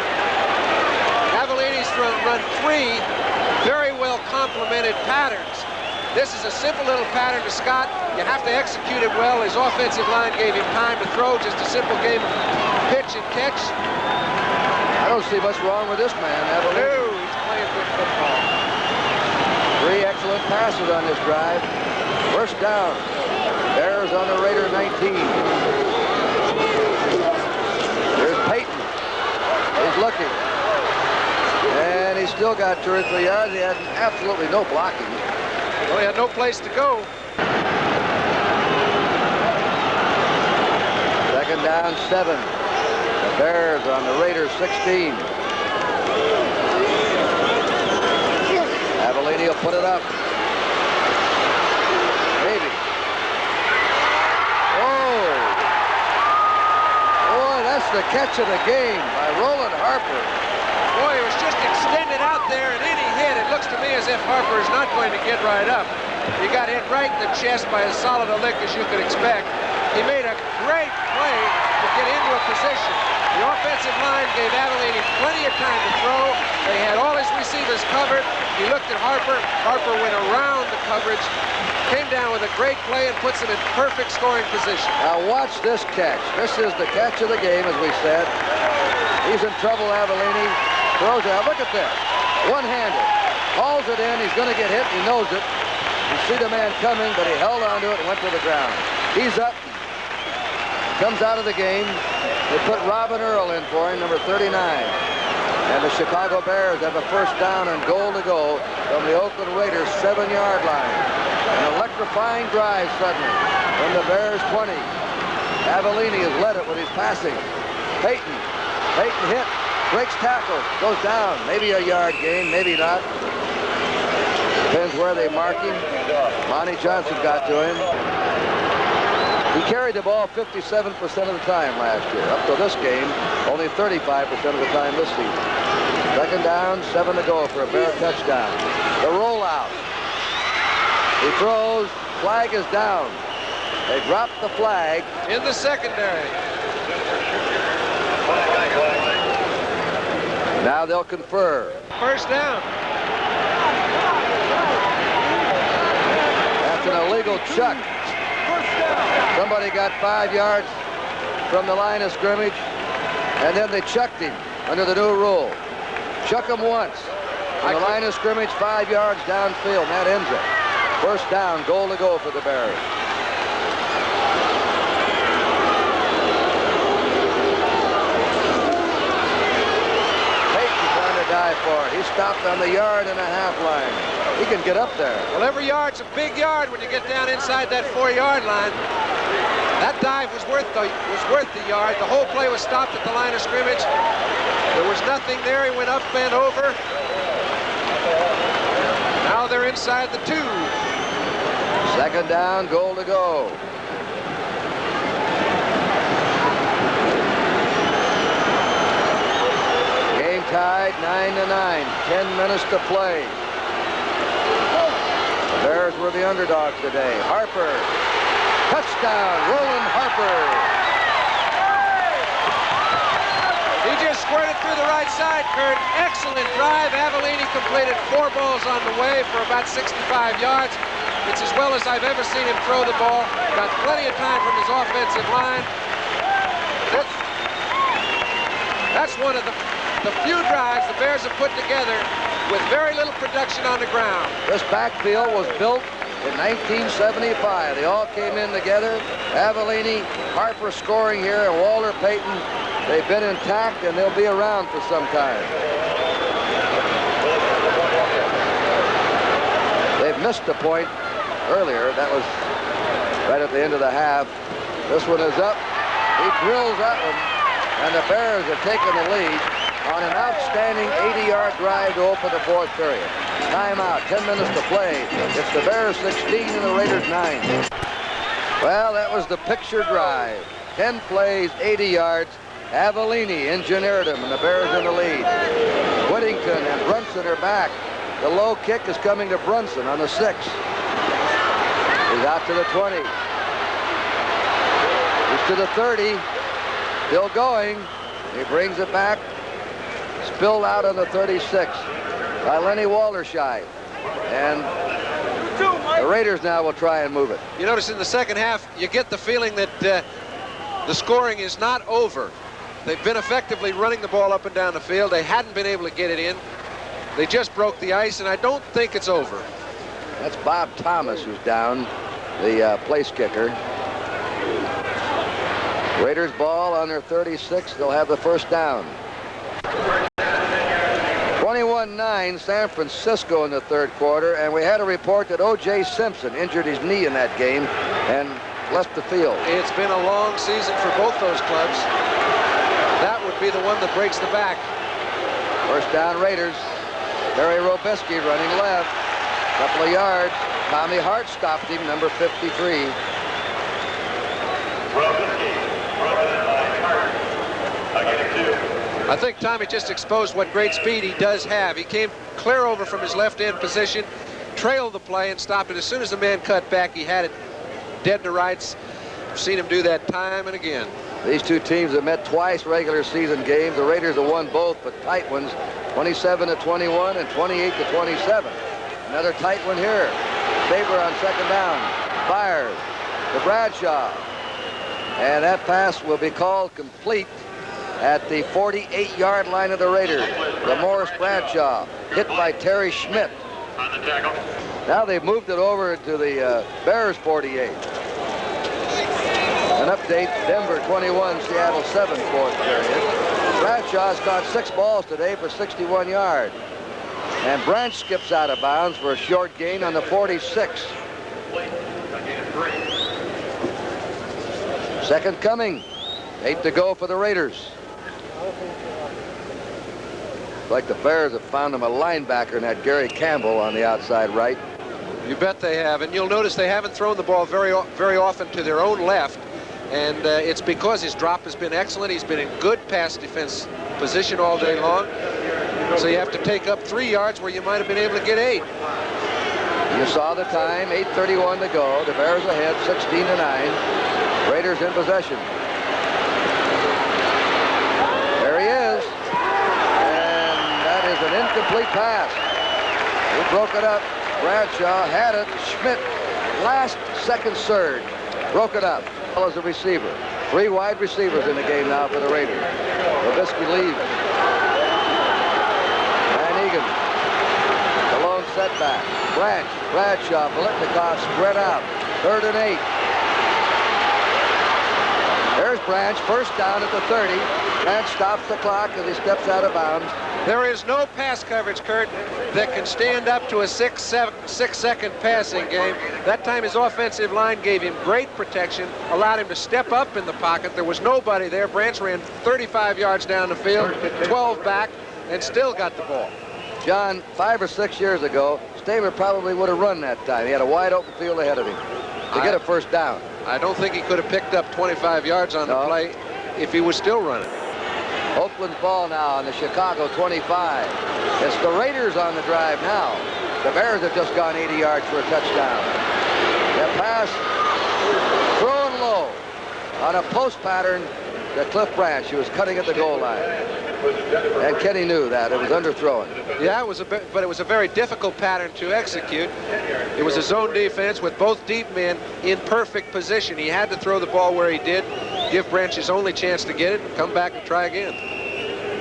Avellini's run 3 very well complemented patterns. This is a simple little pattern to Scott. You have to execute it well. His offensive line gave him time to throw. Just a simple game of pitch and catch.
I don't see much wrong with this man.
No, he's playing good football.
3 excellent passes on this drive. First down. Bears on the Raider 19. Here's Payton. He's looking. And he's still got 2 or 3 yards. He had absolutely no blocking.
Well, he had no place to go.
2nd down, 7. The Bears on the Raiders 16. Avellini will put it up. Maybe. Oh! Boy, that's the catch of the game by Roland Harper.
Boy, he was just extended out there, and any hit, it looks to me as if Harper is not going to get right up. He got hit right in the chest by as solid a lick as you could expect. He made a great play to get into a position. The offensive line gave Avellini plenty of time to throw. They had all his receivers covered. He looked at Harper. Harper went around the coverage, came down with a great play, and puts him in perfect scoring position.
Now watch this catch. This is the catch of the game, as we said. He's in trouble, Avellini. Throws out. Look at this. One-handed. Hauls it in. He's going to get hit. He knows it. You see the man coming, but he held onto it and went to the ground. He's up. Comes out of the game. They put Robin Earl in for him, number 39. And the Chicago Bears have a first down and goal to go from the Oakland Raiders 7-yard line. An electrifying drive suddenly from the Bears 20. Avellini has led it when he's passing. Payton hit. Breaks tackles, goes down. Maybe a yard gain, maybe not. Depends where they mark him. Monty Johnson got to him. He carried the ball 57% of the time last year. Up to this game, only 35% of the time this season. 2nd down, 7 to go for a Bear touchdown. The rollout. He throws, flag is down. They dropped the flag.
In the secondary.
Now they'll confer.
First down.
That's an illegal chuck. Somebody got 5 yards from the line of scrimmage, and then they chucked him under the new rule. Chuck him once. On the line of scrimmage, 5 yards downfield, and that ends it. First down, goal to go for the Bears. Die for it. He stopped on the 1.5-yard line. He can get up there.
Well, every yard's a big yard when you get down inside that 4-yard line. That dive was worth the yard. The whole play was stopped at the line of scrimmage. There was nothing there. He went up and over. Now they're inside the 2.
Second down, goal to go. Game tied 9-9. 10 minutes to play. The Bears were the underdogs today. Harper. Touchdown, Roland Harper.
He just squirted through the right side, Kurt. Excellent drive. Avellini completed 4 balls on the way for about 65 yards. It's as well as I've ever seen him throw the ball. Got plenty of time from his offensive line. That's one of the few drives the Bears have put together with very little production on the ground.
This backfield was built in 1975. They all came in together. Avellini, Harper scoring here, and Walter Payton. They've been intact, and they'll be around for some time. They've missed a point earlier. That was right at the end of the half. This one is up. He drills that one, and the Bears have taken the lead on an outstanding 80-yard drive to open the 4th period. Timeout, 10 minutes to play. It's the Bears 16 and the Raiders 9. Well, that was the picture drive. 10 plays, 80 yards. Avellini engineered him, and the Bears in the lead. Whittington and Brunson are back. The low kick is coming to Brunson on the 6. He's out to the 20. He's to the 30. Still going. He brings it back. Spilled out on the 36 by Lenny Walderscheid. And the Raiders now will try and move it.
You notice in the second half, you get the feeling that the scoring is not over. They've been effectively running the ball up and down the field. They hadn't been able to get it in. They just broke the ice, and I don't think it's over.
That's Bob Thomas who's down, the place kicker. Raiders ball on their 36. They'll have the first down. 21-9 San Francisco in the 3rd quarter, and we had a report that O.J. Simpson injured his knee in that game and left the field.
It's been a long season for both those clubs. That would be the one that breaks the back.
First down Raiders. Barry Robisky running left. Couple of yards. Tommy Hart stopped him, number 53.
I think Tommy just exposed what great speed he does have. He came clear over from his left end position, trailed the play, and stopped it. As soon as the man cut back, he had it dead to rights. I've seen him do that time and again.
These two teams have met twice regular season games. The Raiders have won both, but tight ones, 27-21 and 28-27. Another tight one here. Stabler on second down. Fires to Bradshaw. And that pass will be called complete at the 48-yard line of the Raiders. Morris Bradshaw hit by Terry Schmidt.
On the tackle.
Now they've moved it over to the Bears 48. An update, Denver 21, Seattle 7, 4th period. Bradshaw's caught 6 balls today for 61 yards. And Branch skips out of bounds for a short gain on the 46. Second coming. 8 to go for the Raiders. Like the Bears have found him a linebacker and had Gary Campbell on the outside right.
You bet they have. And you'll notice they haven't thrown the ball very often to their own left. And it's because his drop has been excellent. He's been in good pass defense position all day long. So you have to take up 3 yards where you might have been able to get 8.
You saw the time, 8:31 to go. The Bears ahead, 16-9. Raiders in possession. There he is. And that is an incomplete pass. He broke it up. Bradshaw had it. Schmidt, last second surge, broke it up. As a receiver. 3 wide receivers in the game now for the Raiders. Robisky leaves. Van Egan. The lone setback. Branch, Bradshaw, Biletnikoff spread out. 3rd and 8. There's Branch, first down at the 30. Branch stops the clock as he steps out of bounds.
There is no pass coverage, Kurt, that can stand up to a 6-second passing game. That time his offensive line gave him great protection, allowed him to step up in the pocket. There was nobody there. Branch ran 35 yards down the field, 12 back, and still got the ball.
John, 5 or 6 years ago, Staver probably would have run that time. He had a wide open field ahead of him to get a first down.
I don't think he could have picked up 25 yards on the play if he was still running.
Oakland's ball now on the Chicago 25. It's the Raiders on the drive now. The Bears have just gone 80 yards for a touchdown. That pass thrown low on a post pattern to Cliff Branch, who was cutting at the goal line. And Kenny knew that. It was underthrown.
Yeah, but it was a very difficult pattern to execute. It was a zone defense with both deep men in perfect position. He had to throw the ball where he did, give Branch his only chance to get it, and come back and try again.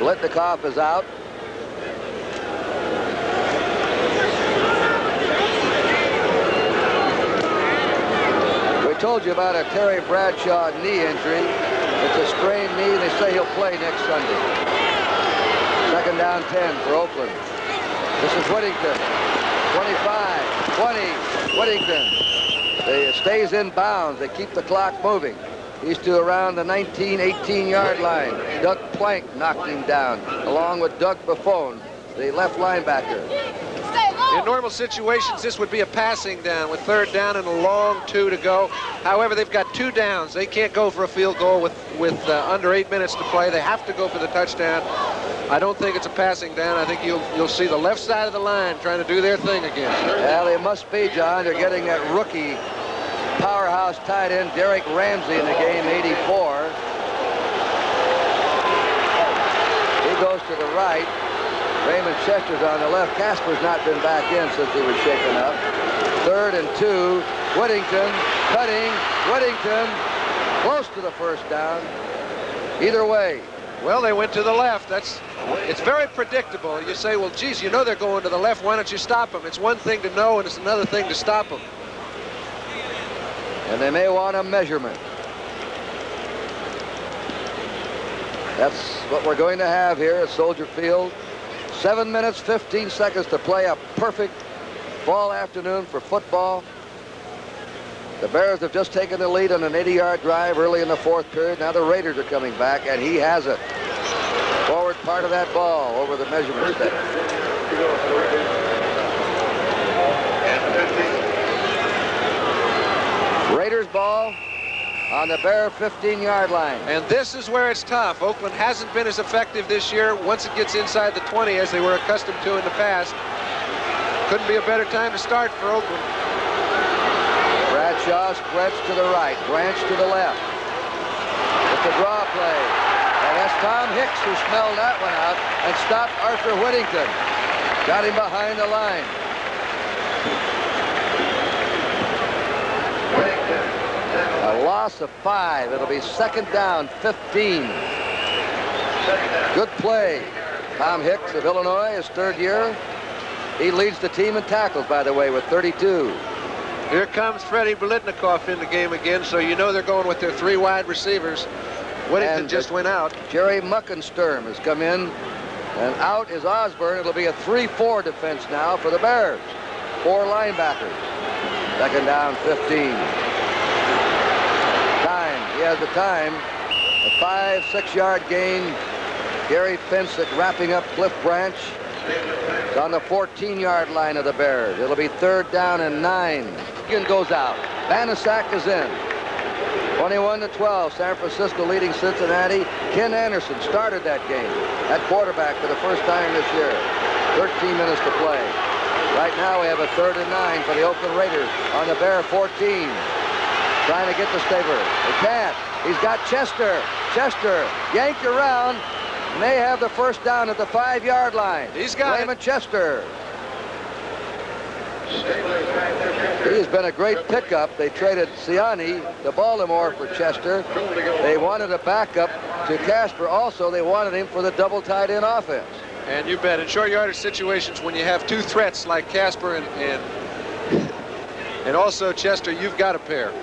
Litnikoff is out. We told you about a Terry Bradshaw knee injury. It's a sprained knee. They say he'll play next Sunday. Second down 10 for Oakland. This is Whittington. 25, 20, Whittington. It stays in bounds. They keep the clock moving. He's to around the 19, 18-yard line. Doug Plank knocked him down, along with Doug Buffone, the left linebacker.
In normal situations, this would be a passing down with third down and a long 2 to go. However, they've got 2 downs. They can't go for a field goal with under 8 minutes to play. They have to go for the touchdown. I don't think it's a passing down. I think you'll see the left side of the line trying to do their thing again.
Well, they must be, John. They're getting that rookie powerhouse tight end, Derek Ramsey, in the game, 84. He goes to the right. Raymond Chester's on the left. Casper's not been back in since he was shaken up. 3rd and 2. Whittington cutting. Whittington close to the first down. Either way.
Well, they went to the left. It's very predictable. You say, well, geez, you know they're going to the left. Why don't you stop them? It's one thing to know, and it's another thing to stop them.
And they may want a measurement. That's what we're going to have here at Soldier Field. 7 minutes, 15 seconds to play a perfect fall afternoon for football. The Bears have just taken the lead on an 80-yard drive early in the 4th period. Now the Raiders are coming back, and he has it. Forward part of that ball over the measurement stick. Raiders ball on the Bear 15-yard line.
And this is where it's tough. Oakland hasn't been as effective this year once it gets inside the 20 as they were accustomed to in the past. Couldn't be a better time to start for Oakland.
Bradshaw spreads to the right, Branch to the left. It's a draw play. And that's Tom Hicks who smelled that one out and stopped Arthur Whittington. Got him behind the line. A loss of 5. It'll be 2nd down, 15. Good play. Tom Hicks of Illinois, his 3rd year. He leads the team in tackles, by the way, with 32.
Here comes Freddie Biletnikoff in the game again, so you know they're going with their 3 wide receivers. Whittington just went out.
Jerry Muckensturm has come in, and out is Osborne. It'll be a 3-4 defense now for the Bears. 4 linebackers. 2nd down, 15. He has the time. A 5-6-yard gain. Gary Finsick wrapping up Cliff Branch. It's on the 14-yard line of the Bears. It'll be 3rd down and 9. Again goes out. Vanasak is in. 21-12. San Francisco leading Cincinnati. Ken Anderson started that game at quarterback for the first time this year. 13 minutes to play. Right now we have a 3rd and 9 for the Oakland Raiders on the Bear 14. Trying to get to Staver. They can't. He's got Chester. Chester yanked around. And they have the first down at the 5-yard line.
He's got
Raymond Chester. He has been a great pickup. They traded Siani to Baltimore for Chester. They wanted a backup to Casper. Also, they wanted him for the double tight end offense.
And you bet in short yardage situations when you have 2 threats like Casper and also Chester, you've got a pair.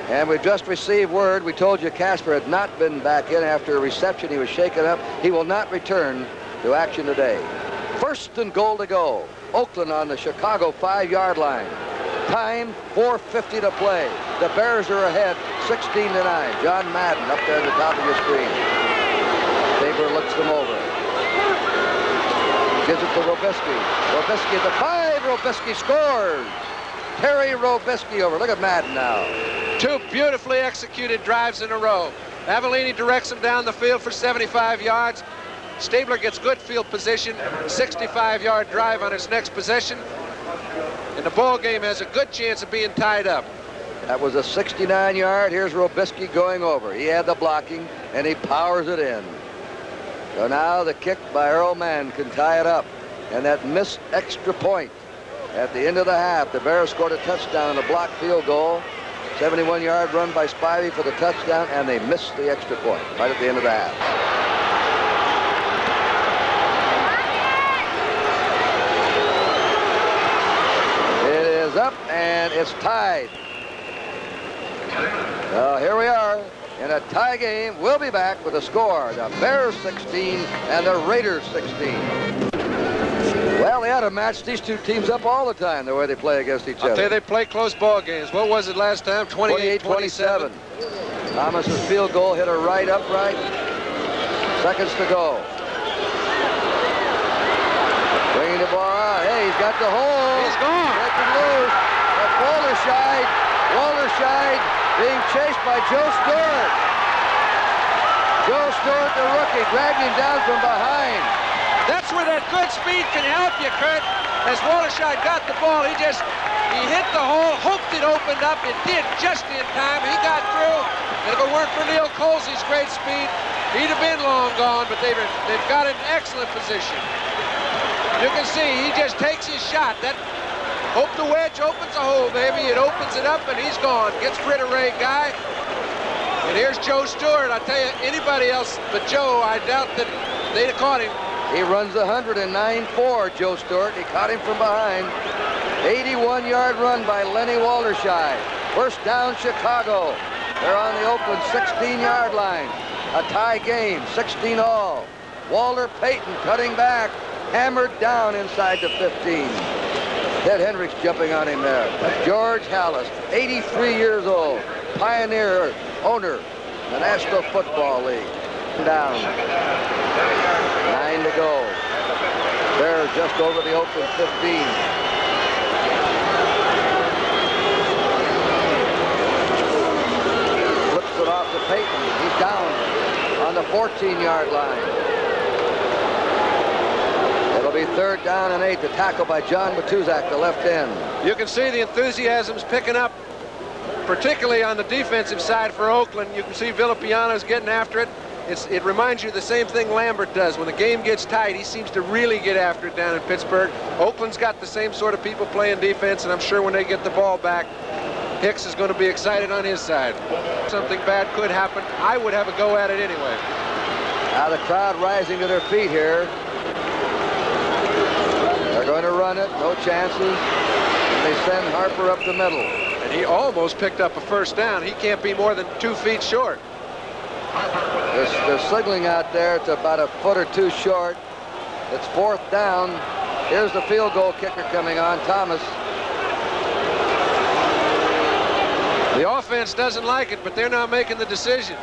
And we've just received word. We told you Casper had not been back in after a reception. He was shaken up. He will not return to action today. First and goal to go. Oakland on the Chicago 5-yard line. Time, 4:50 to play. The Bears are ahead, 16-9. John Madden up there at the top of your screen. Tabor looks them over. Gives it to Robisky. Robisky at the 5. Robisky scores. Terry Robisky over. Look at Madden now.
2 beautifully executed drives in a row. Avellini directs him down the field for 75 yards. Stabler gets good field position, 65-yard drive on his next possession. And the ball game has a good chance of being tied up.
That was a 69-yard. Here's Robisky going over. He had the blocking, and he powers it in. So now the kick by Earl Mann can tie it up. And that missed extra point at the end of the half. The Bears scored a touchdown on a blocked field goal. 71-yard run by Spivey for the touchdown, and they missed the extra point right at the end of the half. It is up, and it's tied. Well, here we are in a tie game. We'll be back with a score. The Bears 16 and the Raiders 16. Well, they ought to match these two teams up all the time, the way they play against each other.
I'll tell you, they play close ball games. What was it last time? 28-27.
Thomas's field goal hit a right upright. Seconds to go. Bringing the ball out. Hey, he's got the hole.
He's gone.
Breaking loose. That's Walderscheid. Walderscheid being chased by Joe Stewart. Joe Stewart, the rookie, dragged him down from behind.
That's where that good speed can help you, Kurt. As Walderscheid got the ball, he hit the hole, hoped it opened up. It did just in time. He got through. And if it weren't for Neil Colsey's great speed, he'd have been long gone, but they've got an excellent position. You can see he just takes his shot. Hope the wedge opens a hole, baby. It opens it up, and he's gone. Gets rid of Ray Guy. And here's Joe Stewart. I tell you, anybody else but Joe, I doubt that they'd have caught him.
He runs 109.4, Joe Stewart. He caught him from behind. 81-yard run by Lenny Walderscheid. First down, Chicago. They're on the Oakland 16-yard line. A tie game, 16 all. Walter Payton cutting back, hammered down inside the 15. Ted Hendricks jumping on him there. George Hallis, 83 years old, pioneer, owner of the National Football League. Down. 9 to go. Bears just over the Oakland 15. Flips it off to Payton. He's down on the 14-yard line. It'll be 3rd down and 8. The tackle by John Matuzak, the left end.
You can see the enthusiasm's picking up, particularly on the defensive side for Oakland. You can see Villapiano's getting after it. It reminds you of the same thing Lambert does. When the game gets tight, he seems to really get after it down in Pittsburgh. Oakland's got the same sort of people playing defense, and I'm sure when they get the ball back, Hicks is going to be excited on his side. Something bad could happen. I would have a go at it anyway.
Now the crowd rising to their feet here. They're going to run it, no chances. And they send Harper up the middle.
And he almost picked up a first down. He can't be more than 2 feet short.
They're signaling out there. It's about a foot or two short. It's 4th down. Here's the field goal kicker coming on, Thomas.
The offense doesn't like it, but they're not making the decision.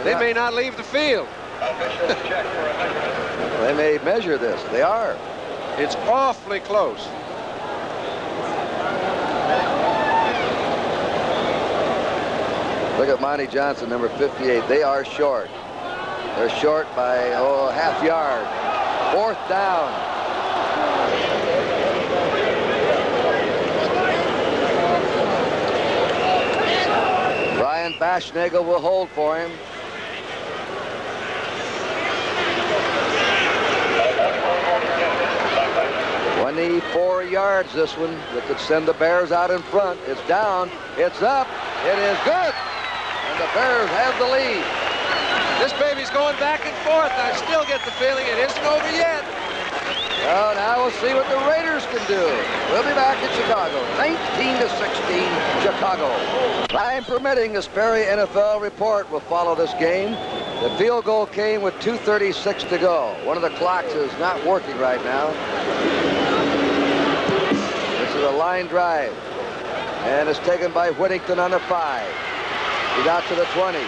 They may not leave the field.
They may measure this. They are.
It's awfully close.
Look at Monty Johnson, number 58. They are short. They're short by, half yard. 4th down. Brian Baschnagel will hold for him. "24 yards this one. That could send the Bears out in front. It's down. It's up. It is good. And the Bears have the lead.
This baby's going back and forth. I still get the feeling it isn't over yet.
Well, now we'll see what the Raiders can do. We'll be back in Chicago. 19-16, Chicago. Time permitting, the Sperry NFL report will follow this game. The field goal came with 2:36 to go. One of the clocks is not working right now. This is a line drive. And it's taken by Whittington on the 5. He's out to the 20.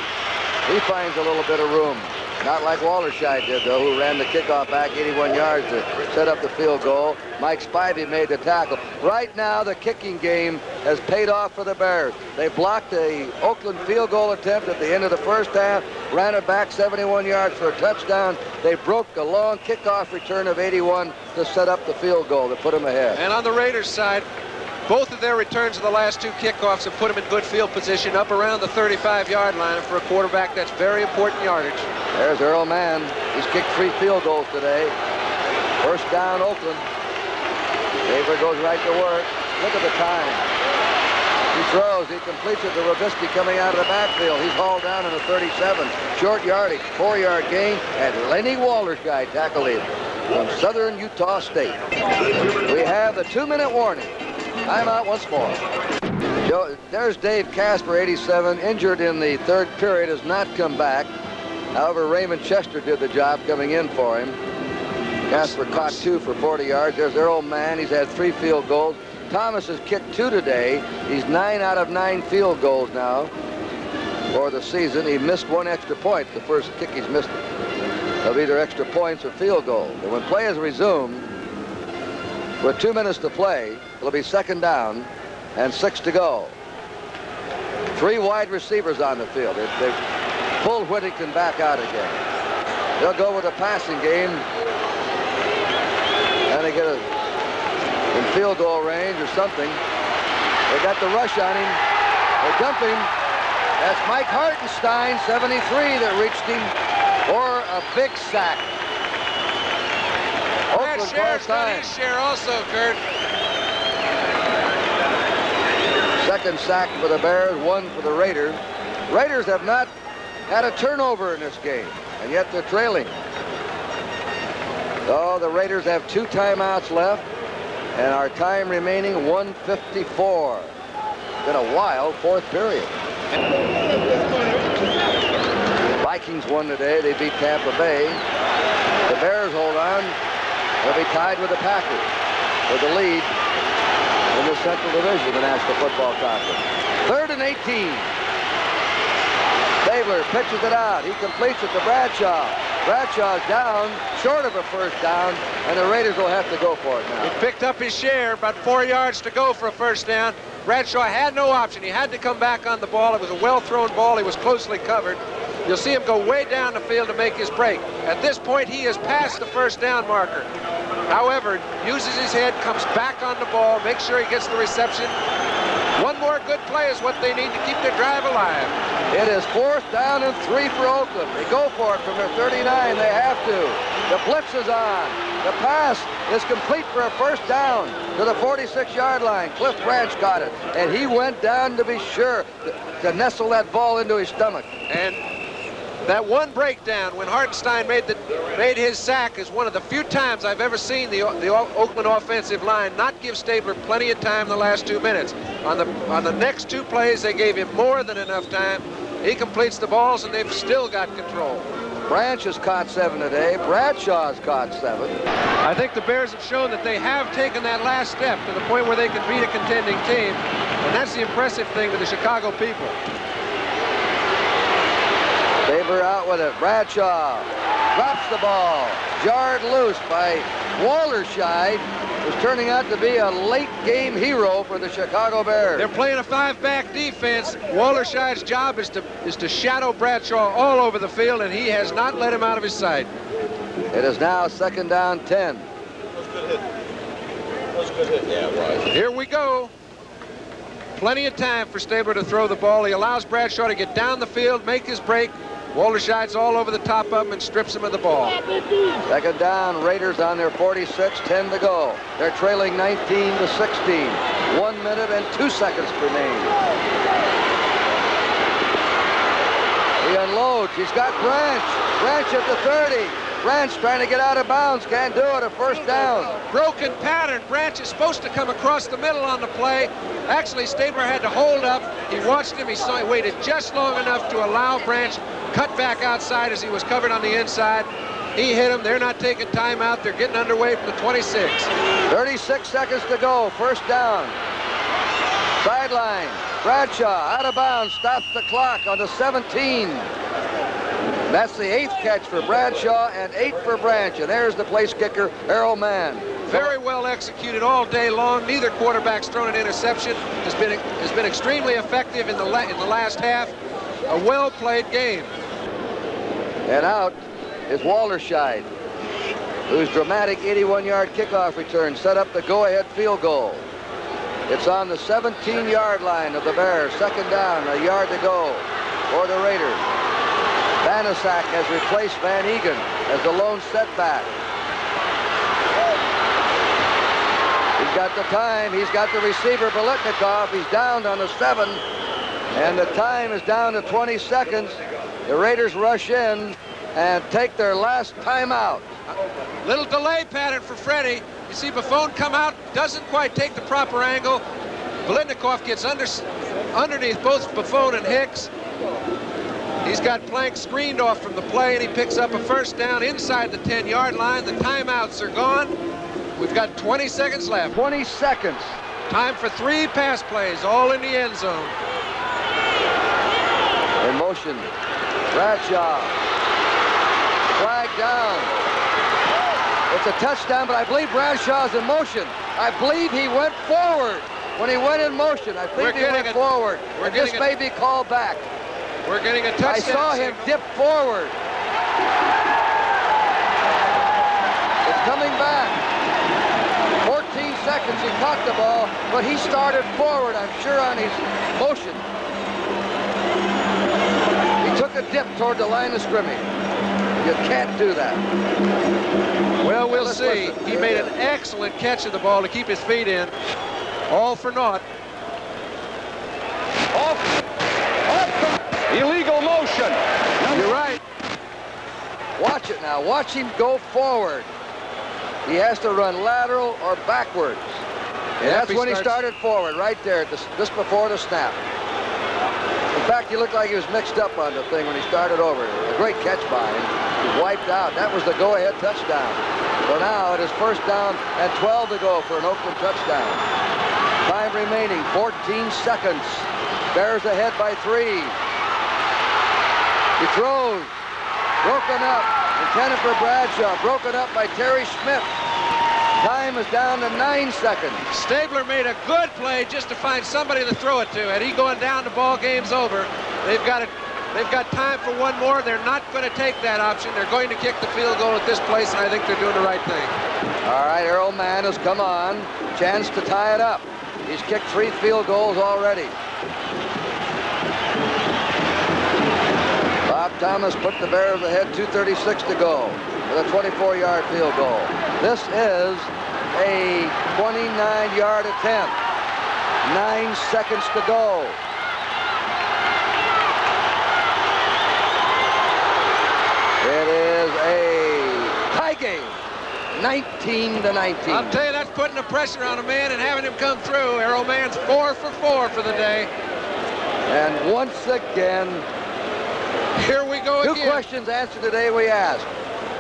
He finds a little bit of room. Not like Wallerscheid did, though, who ran the kickoff back 81 yards to set up the field goal. Mike Spivey made the tackle. Right now, the kicking game has paid off for the Bears. They blocked a Oakland field goal attempt at the end of the first half, ran it back 71 yards for a touchdown. They broke a long kickoff return of 81 to set up the field goal to put them ahead.
And on the Raiders side, both of their returns of the last 2 kickoffs have put them in good field position up around the 35-yard line. And for a quarterback, that's very important yardage.
There's Earl Mann. He's kicked 3 field goals today. First down, Oakland. Tabor goes right to work. Look at the time. He throws. He completes it to Robisky coming out of the backfield. He's hauled down in the 37. Short yardage, 4-yard gain, and Lenny Wallerscheid tackled him from Southern Utah State. We have the 2-minute warning. Timeout once more. There's Dave Casper, 87, injured in the 3rd period, has not come back. However, Raymond Chester did the job coming in for him. Casper caught 2 for 40 yards. There's Earl Mann. He's had 3 field goals. Thomas has kicked 2 today. He's 9 out of 9 field goals now for the season. He missed 1 extra point. The first kick he's missed of either extra points or field goals. And when play is resumed, with 2 minutes to play, it'll be 2nd down and 6 to go. 3 wide receivers on the field. They've pulled Whittington back out again. They'll go with a passing game. And they get in field goal range or something. They got the rush on him. They dump him. That's Mike Hartenstein, 73, that reached him for a big sack.
Brad Scher's got his share also, Kurt.
2nd sack for the Bears, 1 for the Raiders. Raiders have not had a turnover in this game, and yet they're trailing. So the Raiders have 2 timeouts left, and our time remaining 1:54. Been a wild 4th period. Vikings won today. They beat Tampa Bay. The Bears hold on. They'll be tied with the Packers for the lead in the Central Division of the National Football Conference. 3rd and 18. Stabler pitches it out. He completes it to Bradshaw. Bradshaw's down, short of a first down, and the Raiders will have to go for it now.
He picked up his share, about 4 yards to go for a first down. Bradshaw had no option. He had to come back on the ball. It was a well-thrown ball. He was closely covered. You'll see him go way down the field to make his break. At this point, he has passed the first down marker. However, uses his head, comes back on the ball, makes sure he gets the reception. 1 more good play is what they need to keep their drive alive.
It is 4th down and 3 for Oakland. They go for it from their 39. They have to. The blitz is on. The pass is complete for a first down to the 46-yard line. Cliff Branch got it, and he went down to be sure to nestle that ball into his stomach.
And that one breakdown when Hartenstein made his sack is one of the few times I've ever seen the Oakland offensive line not give Stabler plenty of time in the last 2 minutes. On the next 2 plays, they gave him more than enough time. He completes the balls, and they've still got control.
Branch has caught 7 today. Bradshaw has caught 7.
I think the Bears have shown that they have taken that last step to the point where they can beat a contending team, and that's the impressive thing to the Chicago people.
Tabor out with it. Bradshaw drops the ball. Jarred loose by Wallerscheid, who's turning out to be a late-game hero for the Chicago Bears.
They're playing a 5-back defense. Wallerscheid's job is to shadow Bradshaw all over the field, and he has not let him out of his sight.
It is now 2nd down 10.
That was a good hit. That was a good hit. Yeah, it was.
Here we go. Plenty of time for Stabler to throw the ball. He allows Bradshaw to get down the field, make his break. Wallerscheid's all over the top of him and strips him of the ball.
2nd down, Raiders on their 46, 10 to go. They're trailing 19 to 16. 1 minute and 2 seconds remain. He unloads. He's got Branch. Branch at the 30. Branch trying to get out of bounds. Can't do it. A first down.
Broken pattern. Branch is supposed to come across the middle on the play. Actually, Stabler had to hold up. He watched him. He saw he waited just long enough to allow Branch cut back outside as he was covered on the inside. He hit him. They're not taking timeout. They're getting underway from the 26.
36 seconds to go. First down. Sideline. Bradshaw out of bounds. Stops the clock on the 17. That's the 8th catch for Bradshaw and 8 for Branch. And there's the place kicker, Errol Mann.
Very well executed all day long. Neither quarterback's thrown an interception. Has been extremely effective in the last half. A well-played game.
And out is Walderscheid, whose dramatic 81-yard kickoff return set up the go-ahead field goal. It's on the 17-yard line of the Bears. Second down, a yard to go for the Raiders. Vanasak has replaced Van Egan as the lone setback. He's got the time. He's got the receiver, Biletnikoff. He's downed on the 7, and the time is down to 20 seconds. The Raiders rush in and take their last timeout.
Little delay pattern for Freddie. You see Buffon come out, doesn't quite take the proper angle. Biletnikoff gets underneath both Buffon and Hicks. He's got Plank screened off from the play, and he picks up a first down inside the 10-yard line. The timeouts are gone. We've got 20 seconds left.
20 seconds.
Time for 3 pass plays, all in the end zone.
In motion, Bradshaw. Flag down. It's a touchdown, but I believe Bradshaw's in motion. I believe he went forward when he went in motion. I think he went forward. And this may be called back.
We're getting a touchdown.
I saw him dip forward. It's coming back. 14 seconds, he caught the ball, but he started forward, I'm sure, on his motion. He took a dip toward the line of scrimmage. You can't do that.
Well, we'll see. He made an excellent catch of the ball to keep his feet in. All for naught.
Illegal motion.
You're right.
Watch it now. Watch him go forward. He has to run lateral or backwards. And that's when he started forward, right there, just before the snap. In fact, he looked like he was mixed up on the thing when he started over. A great catch by him. He wiped out. That was the go-ahead touchdown. So now it is first down and 12 to go for an Oakland touchdown. Time remaining, 14 seconds. Bears ahead by 3. He throws. Broken up. Intended for Bradshaw. Broken up by Terry Schmidt. Time is down to 9 seconds.
Stabler made a good play just to find somebody to throw it to. Had he going down, the ball game's over. They've got time for one more. They're not going to take that option. They're going to kick the field goal at this place, and I think they're doing the right thing.
All right, Errol Mann has come on. Chance to tie it up. He's kicked 3 field goals already. Bob Thomas put the Bears ahead, 2:36 to go with a 24-yard field goal. This is a 29-yard attempt. 9 seconds to go. It is a tie game, 19-19.
I'll tell you, that's putting the pressure on a man and having him come through. Errol Mann's 4 for 4 for the day.
And once again,
here we go again.
2 questions answered today we asked.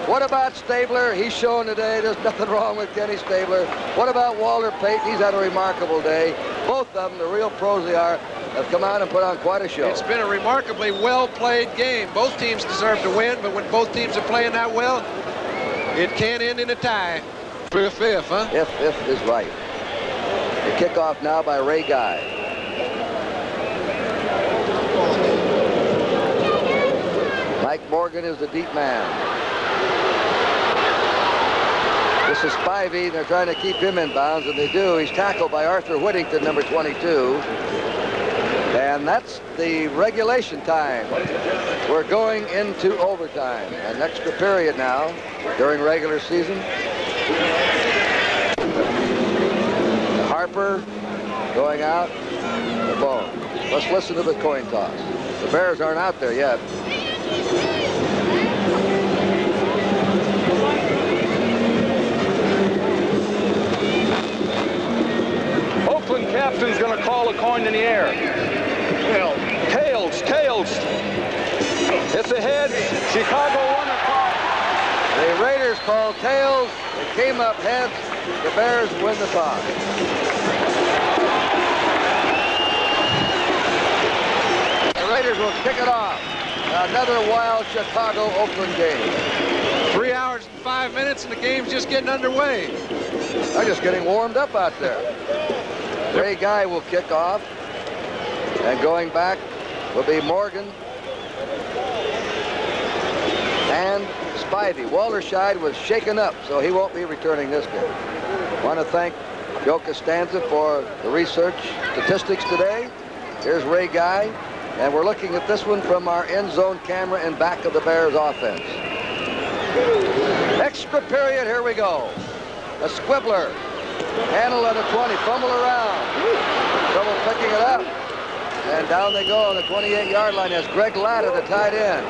What about Stabler? He's shown today there's nothing wrong with Kenny Stabler. What about Walter Payton? He's had a remarkable day. Both of them, the real pros they are, have come out and put on quite a show.
It's been a remarkably well-played game. Both teams deserve to win, but when both teams are playing that well, it can end in a tie. For a 5th, huh?
If is right. The kickoff now by Ray Guy. Mike Morgan is the deep man. This is Spivey. They're trying to keep him in bounds, and they do. He's tackled by Arthur Whittington, number 22. And that's the regulation time. We're going into overtime. An extra period now during regular season. Harper going out. The ball. Let's listen to the coin toss. The Bears aren't out there yet.
Oakland captain's going to call a coin in the air. Tails, tails. It's a heads. Chicago won a toss.
The Raiders called tails. It came up heads. The Bears win the toss. The Raiders will kick it off. Another wild Chicago-Oakland game.
3 hours and 5 minutes, and the game's just getting underway.
They're just getting warmed up out there. Ray Guy will kick off. And going back will be Morgan and Spivey. Walter Scheid was shaken up, so he won't be returning this game. I want to thank Joe Costanza for the research statistics today. Here's Ray Guy, and we're looking at this one from our end zone camera in back of the Bears offense. Extra period, here we go. A squibbler. Handle at a 20, fumble around. Trouble picking it up. And down they go on the 28-yard line as Greg Latta, the tight end.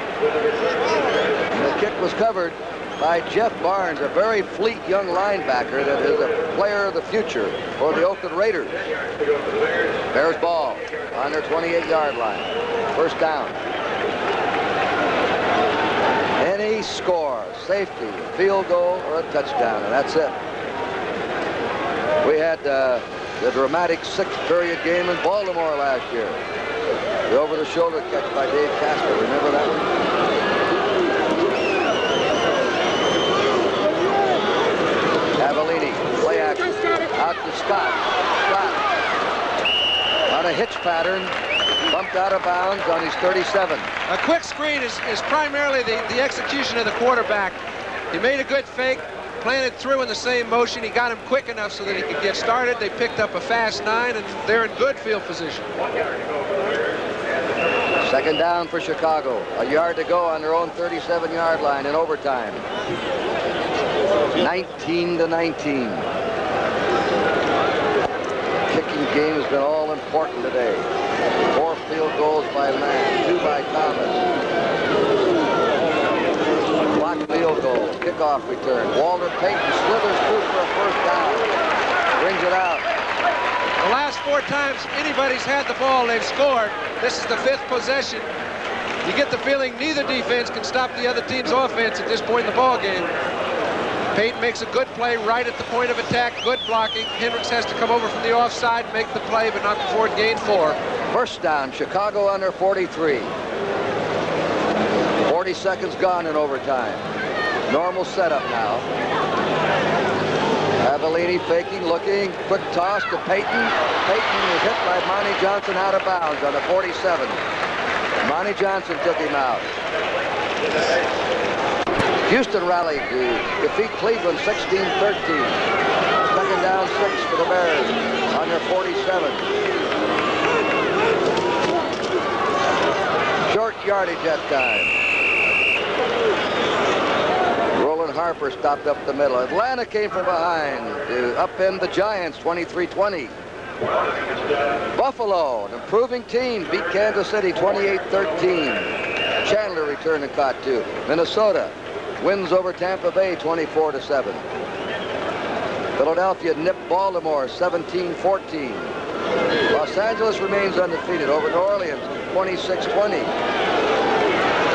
The kick was covered by Jeff Barnes, a very fleet young linebacker that is a player of the future for the Oakland Raiders. Bears ball on their 28-yard line. First down. Any score, safety, field goal, or a touchdown, and that's it. We had the dramatic sixth-period game in Baltimore last year. The over-the-shoulder catch by Dave Casper. Remember that one? Cavallini, play action. Out to Scott. Scott on a hitch pattern. Bumped out of bounds on his 37.
A quick screen is primarily the execution of the quarterback. He made a good fake. Planted through in the same motion. He got him quick enough so that he could get started. They picked up a fast 9, and they're in good field position.
Second down for Chicago. A yard to go on their own 37-yard line in overtime. 19-19. Kicking game has been all important today. 4 field goals by Land, 2 by Thomas. Field goal, kickoff return. Walter Payton slithers through for a first down. Brings it out.
The last 4 times anybody's had the ball, they've scored. This is the 5th possession. You get the feeling neither defense can stop the other team's offense at this point in the ball game. Payton makes a good play right at the point of attack. Good blocking. Hendricks has to come over from the offside, make the play, but not before it gained 4.
First down, Chicago under 43. 40 seconds gone in overtime. Normal setup now. Cavallini faking, looking, quick toss to Payton. Payton was hit by Monty Johnson out of bounds on the 47. Monty Johnson took him out. Houston rallied to defeat Cleveland 16-13. Second down 6 for the Bears on their 47. Short yardage that time. Harper stopped up the middle. Atlanta came from behind to upend the Giants 23-20. Buffalo, an improving team, beat Kansas City 28-13. Chandler returned and caught 2. Minnesota wins over Tampa Bay 24-7. Philadelphia nipped Baltimore 17-14. Los Angeles remains undefeated over New Orleans 26-20.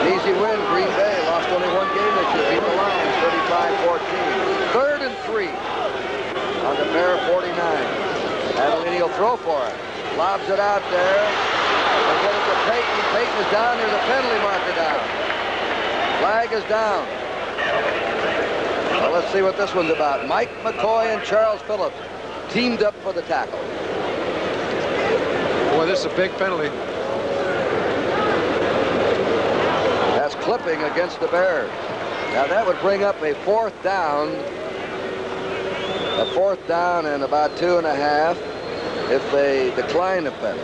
An easy win. Green Bay lost only 1 game this year. Beat the Lions 35-14. 3rd and 3 on the Bear 49. Cavallini will throw for it. Lobs it out there. They get it to Payton. Payton is down. There's a penalty marker down. Flag is down. Well, let's see what this one's about. Mike McCoy and Charles Phillips teamed up for the tackle.
Boy, this is a big penalty.
That's clipping against the Bears. Now that would bring up a 4th down. A 4th down and about 2.5 if they decline the penalty.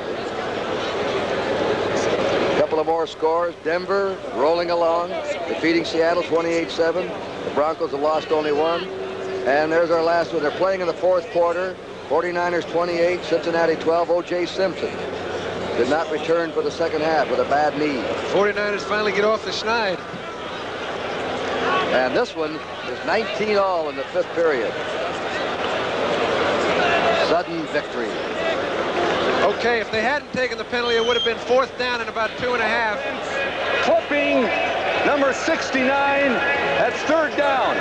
A couple of more scores. Denver rolling along, defeating Seattle 28-7. The Broncos have lost only 1. And there's our last one. They're playing in the 4th quarter. 49ers 28, Cincinnati 12. O.J. Simpson did not return for the second half with a bad knee.
49ers finally get off the schneid.
And this one is 19-all in the 5th period. Sudden victory.
Okay, if they hadn't taken the penalty, it would have been 4th down and about 2.5.
Clipping number 69. That's 3rd down.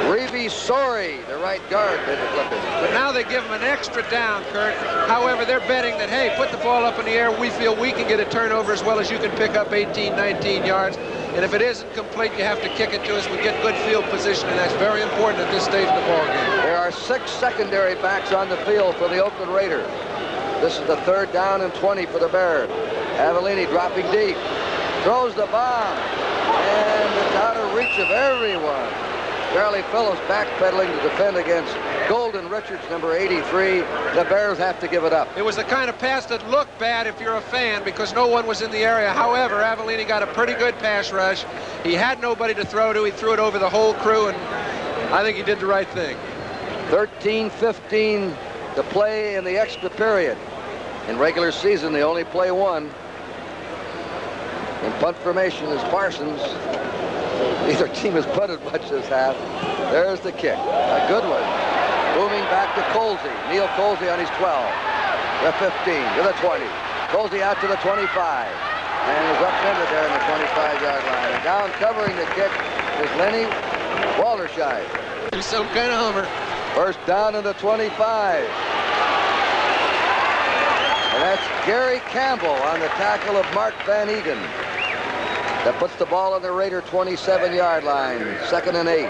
Reeve Sorey, the right guard, did the clipping.
But now they give them an extra down, Kurt. However, they're betting that, hey, put the ball up in the air. We feel we can get a turnover as well as you can pick up 18, 19 yards. And if it isn't complete, you have to kick it to us. We get good field position, and that's very important at this stage of the ball game.
There are 6 secondary backs on the field for the Oakland Raiders. This is the 3rd down and 20 for the Bears. Avellini dropping deep. Throws the bomb. And it's out of reach of everyone. Charlie Phillips backpedaling to defend against Golden Richards, number 83. The Bears have to give it up.
It was the kind of pass that looked bad if you're a fan because no one was in the area. However, Avellini got a pretty good pass rush. He had nobody to throw to. He threw it over the whole crew, and I think he did the right thing.
13-15 to play in the extra period. In regular season, they only play 1. In punt formation is Parsons. Neither team has punted much this half. There's the kick. A good one. Moving back to Colsey. Neil Colsey on his 12. The 15 to the 20. Colsey out to the 25. And is upended there in the 25-yard line. And down covering the kick is Lenny Walderscheid.
He's some kind of homer.
First down in the 25. And that's Gary Campbell on the tackle of Mark Van Egan. That puts the ball on the Raider 27-yard line. 2nd and 8.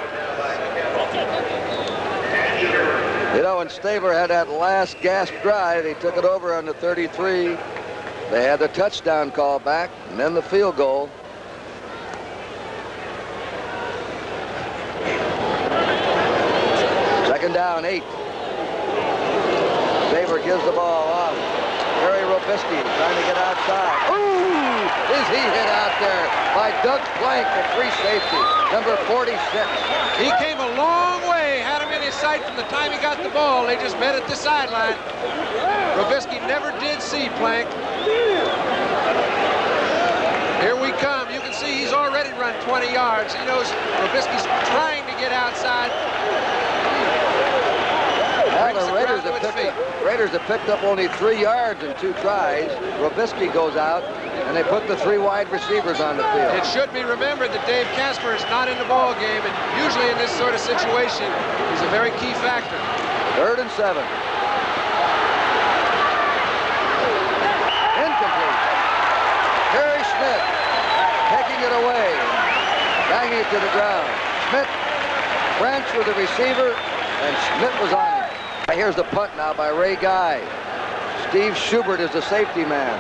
You know, when Stabler had that last gasp drive, he took it over on the 33. They had the touchdown call back, and then the field goal. Second down, 8. Stabler gives the ball off. Harry Robisky trying to get outside. Ooh! Is he hit out there by Doug Plank, the free safety, number 46.
He came a long way, had him in his sight from the time he got the ball. They just met at the sideline. Robisky never did see Plank. Here we come. You can see he's already run 20 yards. He knows Robisky's trying to get outside.
Well, the Raiders have picked up only 3 yards in 2 tries. Robisky goes out, and they put the 3 wide receivers on the field.
It should be remembered that Dave Casper is not in the ball game, and usually in this sort of situation, he's a very key factor.
3rd and 7. Incomplete. Terry Schmidt taking it away, banging it to the ground. Schmidt, Branch with the receiver, and Schmidt was on him. Here's the punt now by Ray Guy. Steve Schubert is the safety man.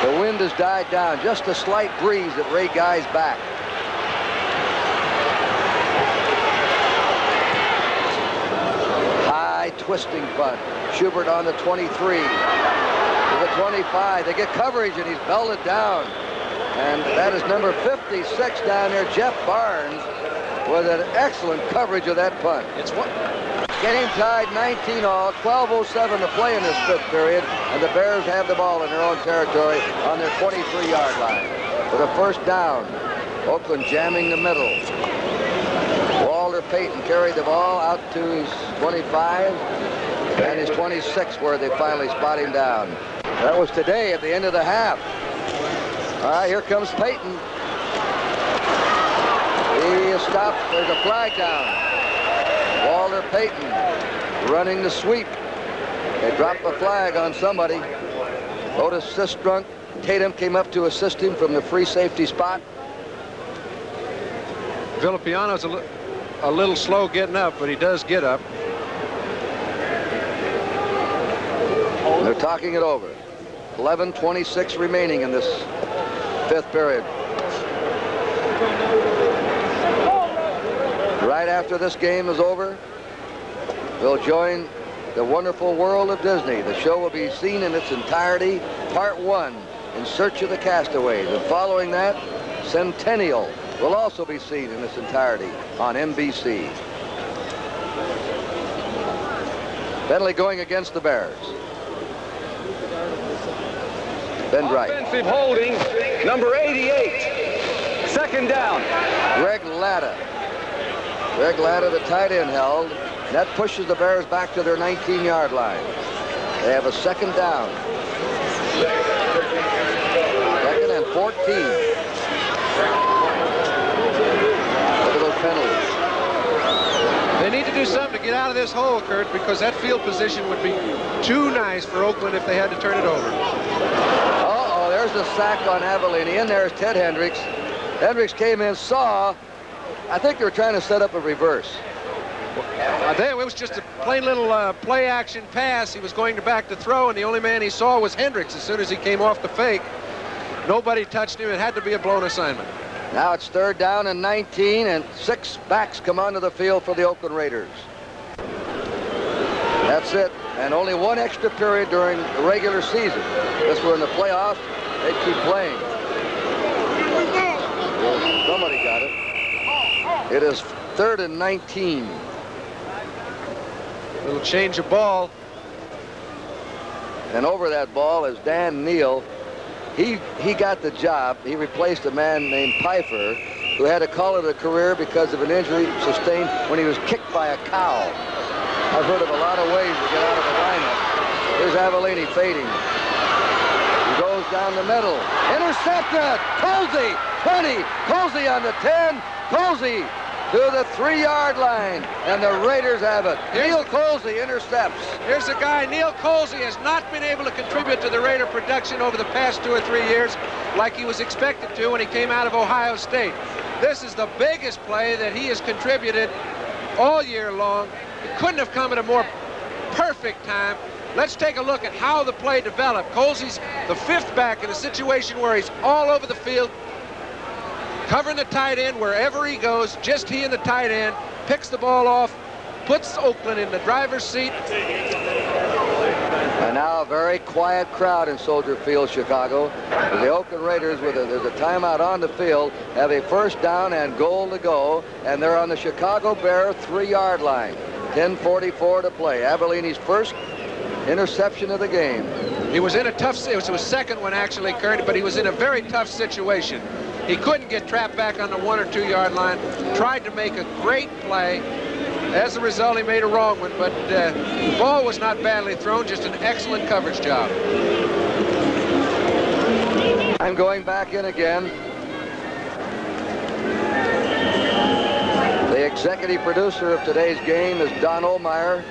The wind has died down. Just a slight breeze at Ray Guy's back. High twisting punt. Schubert on the 23. To the 25. They get coverage, and he's belted down. And that is number 56 down there, Jeff Barnes, with an excellent coverage of that punt.
It's what?
Game tied 19-all, 12:07 to play in this 5th period, and the Bears have the ball in their own territory on their 23-yard line. For the first down, Oakland jamming the middle. Walter Payton carried the ball out to his 25 and his 26 where they finally spot him down. That was today at the end of the half. All right, here comes Payton. He is stopped. There's a flag down. Walter Payton running the sweep. They dropped the flag on somebody. Otis Sistrunk. Tatum came up to assist him from the free safety spot.
Villapiano's a little slow getting up, but he does get up.
They're talking it over. 11:26 remaining in this 5th period. Right after this game is over, we'll join the wonderful world of Disney. The show will be seen in its entirety, part 1, In Search of the Castaways. And following that, Centennial will also be seen in its entirety on NBC. Bentley going against the Bears. Ben Wright.
Offensive holding, number 88. second down.
Greg Latta. Greg Latta, the tight end, held. That pushes the Bears back to their 19-yard line. They have a second down. Second and 14. Look at those penalties.
They need to do something to get out of this hole, Kurt, because that field position would be too nice for Oakland if they had to turn it over.
Uh-oh, there's the sack on Avellini. In there's Ted Hendricks. Hendricks came in, saw. I think they were trying to set up a reverse.
It was just a plain little play-action pass. He was going back to throw, and the only man he saw was Hendricks as soon as he came off the fake. Nobody touched him. It had to be a blown assignment.
Now it's third down and 19, and 6 backs come onto the field for the Oakland Raiders. That's it. And only one extra period during the regular season. This were in the playoffs, they'd keep playing. Well, somebody got it. It is third and 19.
Little change of ball.
And over that ball is Dan Neal. He got the job. He replaced a man named Pfeiffer, who had to call it a career because of an injury sustained when he was kicked by a cow. I've heard of a lot of ways to get out of the lineup. Here's Avellini fading. He goes down the middle. Intercepted! Colsey! 20! Colsey on the 10! Colsey to the 3-yard line, and the Raiders have it. Neil Colsey intercepts.
Here's a guy, Neil Colsey, has not been able to contribute to the Raider production over the past 2 or 3 years like he was expected to when he came out of Ohio State. This is the biggest play that he has contributed all year long. It couldn't have come at a more perfect time. Let's take a look at how the play developed. Colsey's the 5th back in a situation where he's all over the field, covering the tight end wherever he goes. Just he and the tight end picks the ball off, puts Oakland in the driver's seat.
And now a very quiet crowd in Soldier Field, Chicago. The Oakland Raiders, there's a timeout on the field, have a first down and goal to go, and they're on the Chicago Bear 3-yard line. 10:44 to play. Avellini's first interception of the game.
He was in a tough, it was his second one actually, Kurt, but he was in a very tough situation. He couldn't get trapped back on the 1 or 2 yard line. Tried to make a great play. As a result, he made a wrong one, but the ball was not badly thrown, just an excellent coverage job.
I'm going back in again. The executive producer of today's game is Don Ohlmeyer.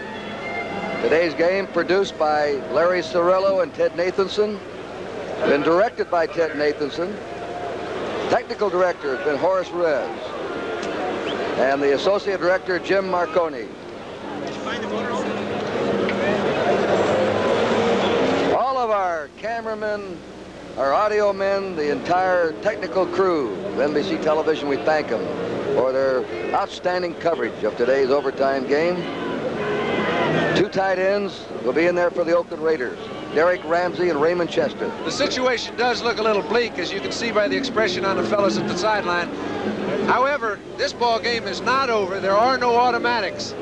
Today's game produced by Larry Cirillo and Ted Nathanson. Been directed by Ted Nathanson. Technical director has been Horace Rez. And the associate director, Jim Marconi. All of our cameramen, our audio men, the entire technical crew of NBC Television, we thank them for their outstanding coverage of today's overtime game. 2 tight ends will be in there for the Oakland Raiders. Derek Ramsey and Raymond Chester.
The situation does look a little bleak, as you can see by the expression on the fellas at the sideline. However, this ball game is not over. There are no automatics.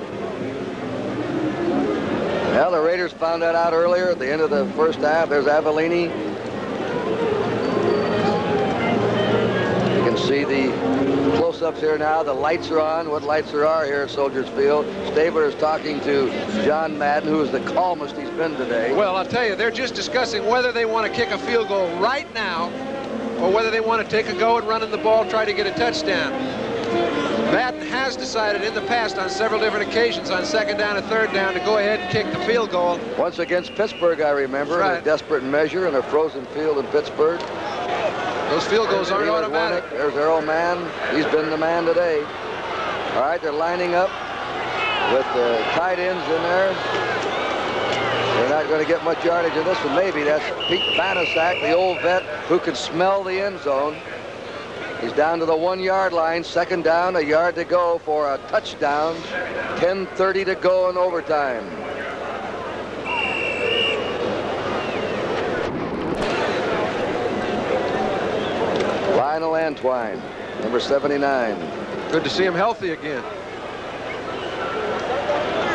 Well, the Raiders found that out earlier at the end of the first half. There's Avellini. You can see the close-ups here now. The lights are on. What lights there are here at Soldiers Field. Stabler is talking to John Madden, who is the calmest he's been today.
Well, I'll tell you, they're just discussing whether they want to kick a field goal right now or whether they want to take a go and run in the ball, try to get a touchdown. Madden has decided in the past on several different occasions on 2nd down and 3rd down to go ahead and kick the field goal.
Once against Pittsburgh, I remember,
right,
in a desperate measure in a frozen field in Pittsburgh.
Those field goals aren't automatic.
There's their old man. He's been the man today. All right, they're lining up with the tight ends in there. They're not going to get much yardage in this one. Maybe that's Pete Vanasak, the old vet, who can smell the end zone. He's down to the 1 yard line. 2nd down, a yard to go for a touchdown. 10:30 to go in overtime. Lionel Antwine, number 79.
Good to see him healthy again.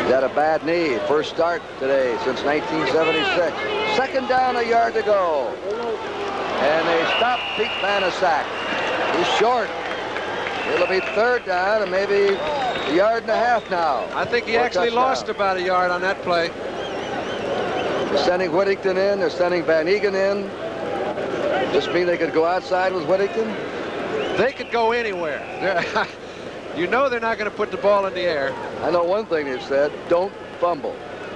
He's had a bad knee. First start today since 1976. 2nd down, a yard to go. And they stop Pete Vanasak. He's short. It'll be third down and maybe a yard and a half now.
I think he
for a
actually
touchdown.
lost about a yard on that play.
They're sending Whittington in. They're sending Van Egan in. Just mean they could go outside with Whittington?
They could go anywhere. You know they're not going to put the ball in the air.
I know one thing they've said, don't fumble.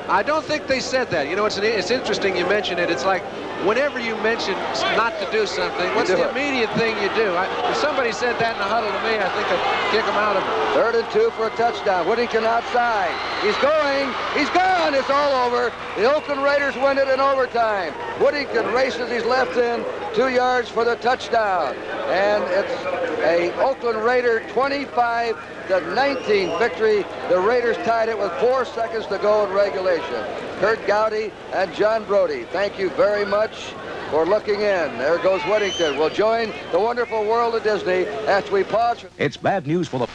I don't think they said that. You know, it's interesting you mention it. It's like whenever you mention not to do something, what's the immediate thing you do? If somebody said that in a huddle to me, I think I'd kick them out of it.
3rd and 2 for a touchdown. Whittington outside. He's going. He's gone. It's all over. The Oakland Raiders win it in overtime. Whittington races his left in 2 yards for the touchdown. And it's a Oakland Raider 25-19 victory. The Raiders tied it with 4 seconds to go in regulation. Kurt Gowdy and John Brody, thank you very much for looking in. There goes Whittington. We'll join the wonderful world of Disney after we pause.
It's bad news for the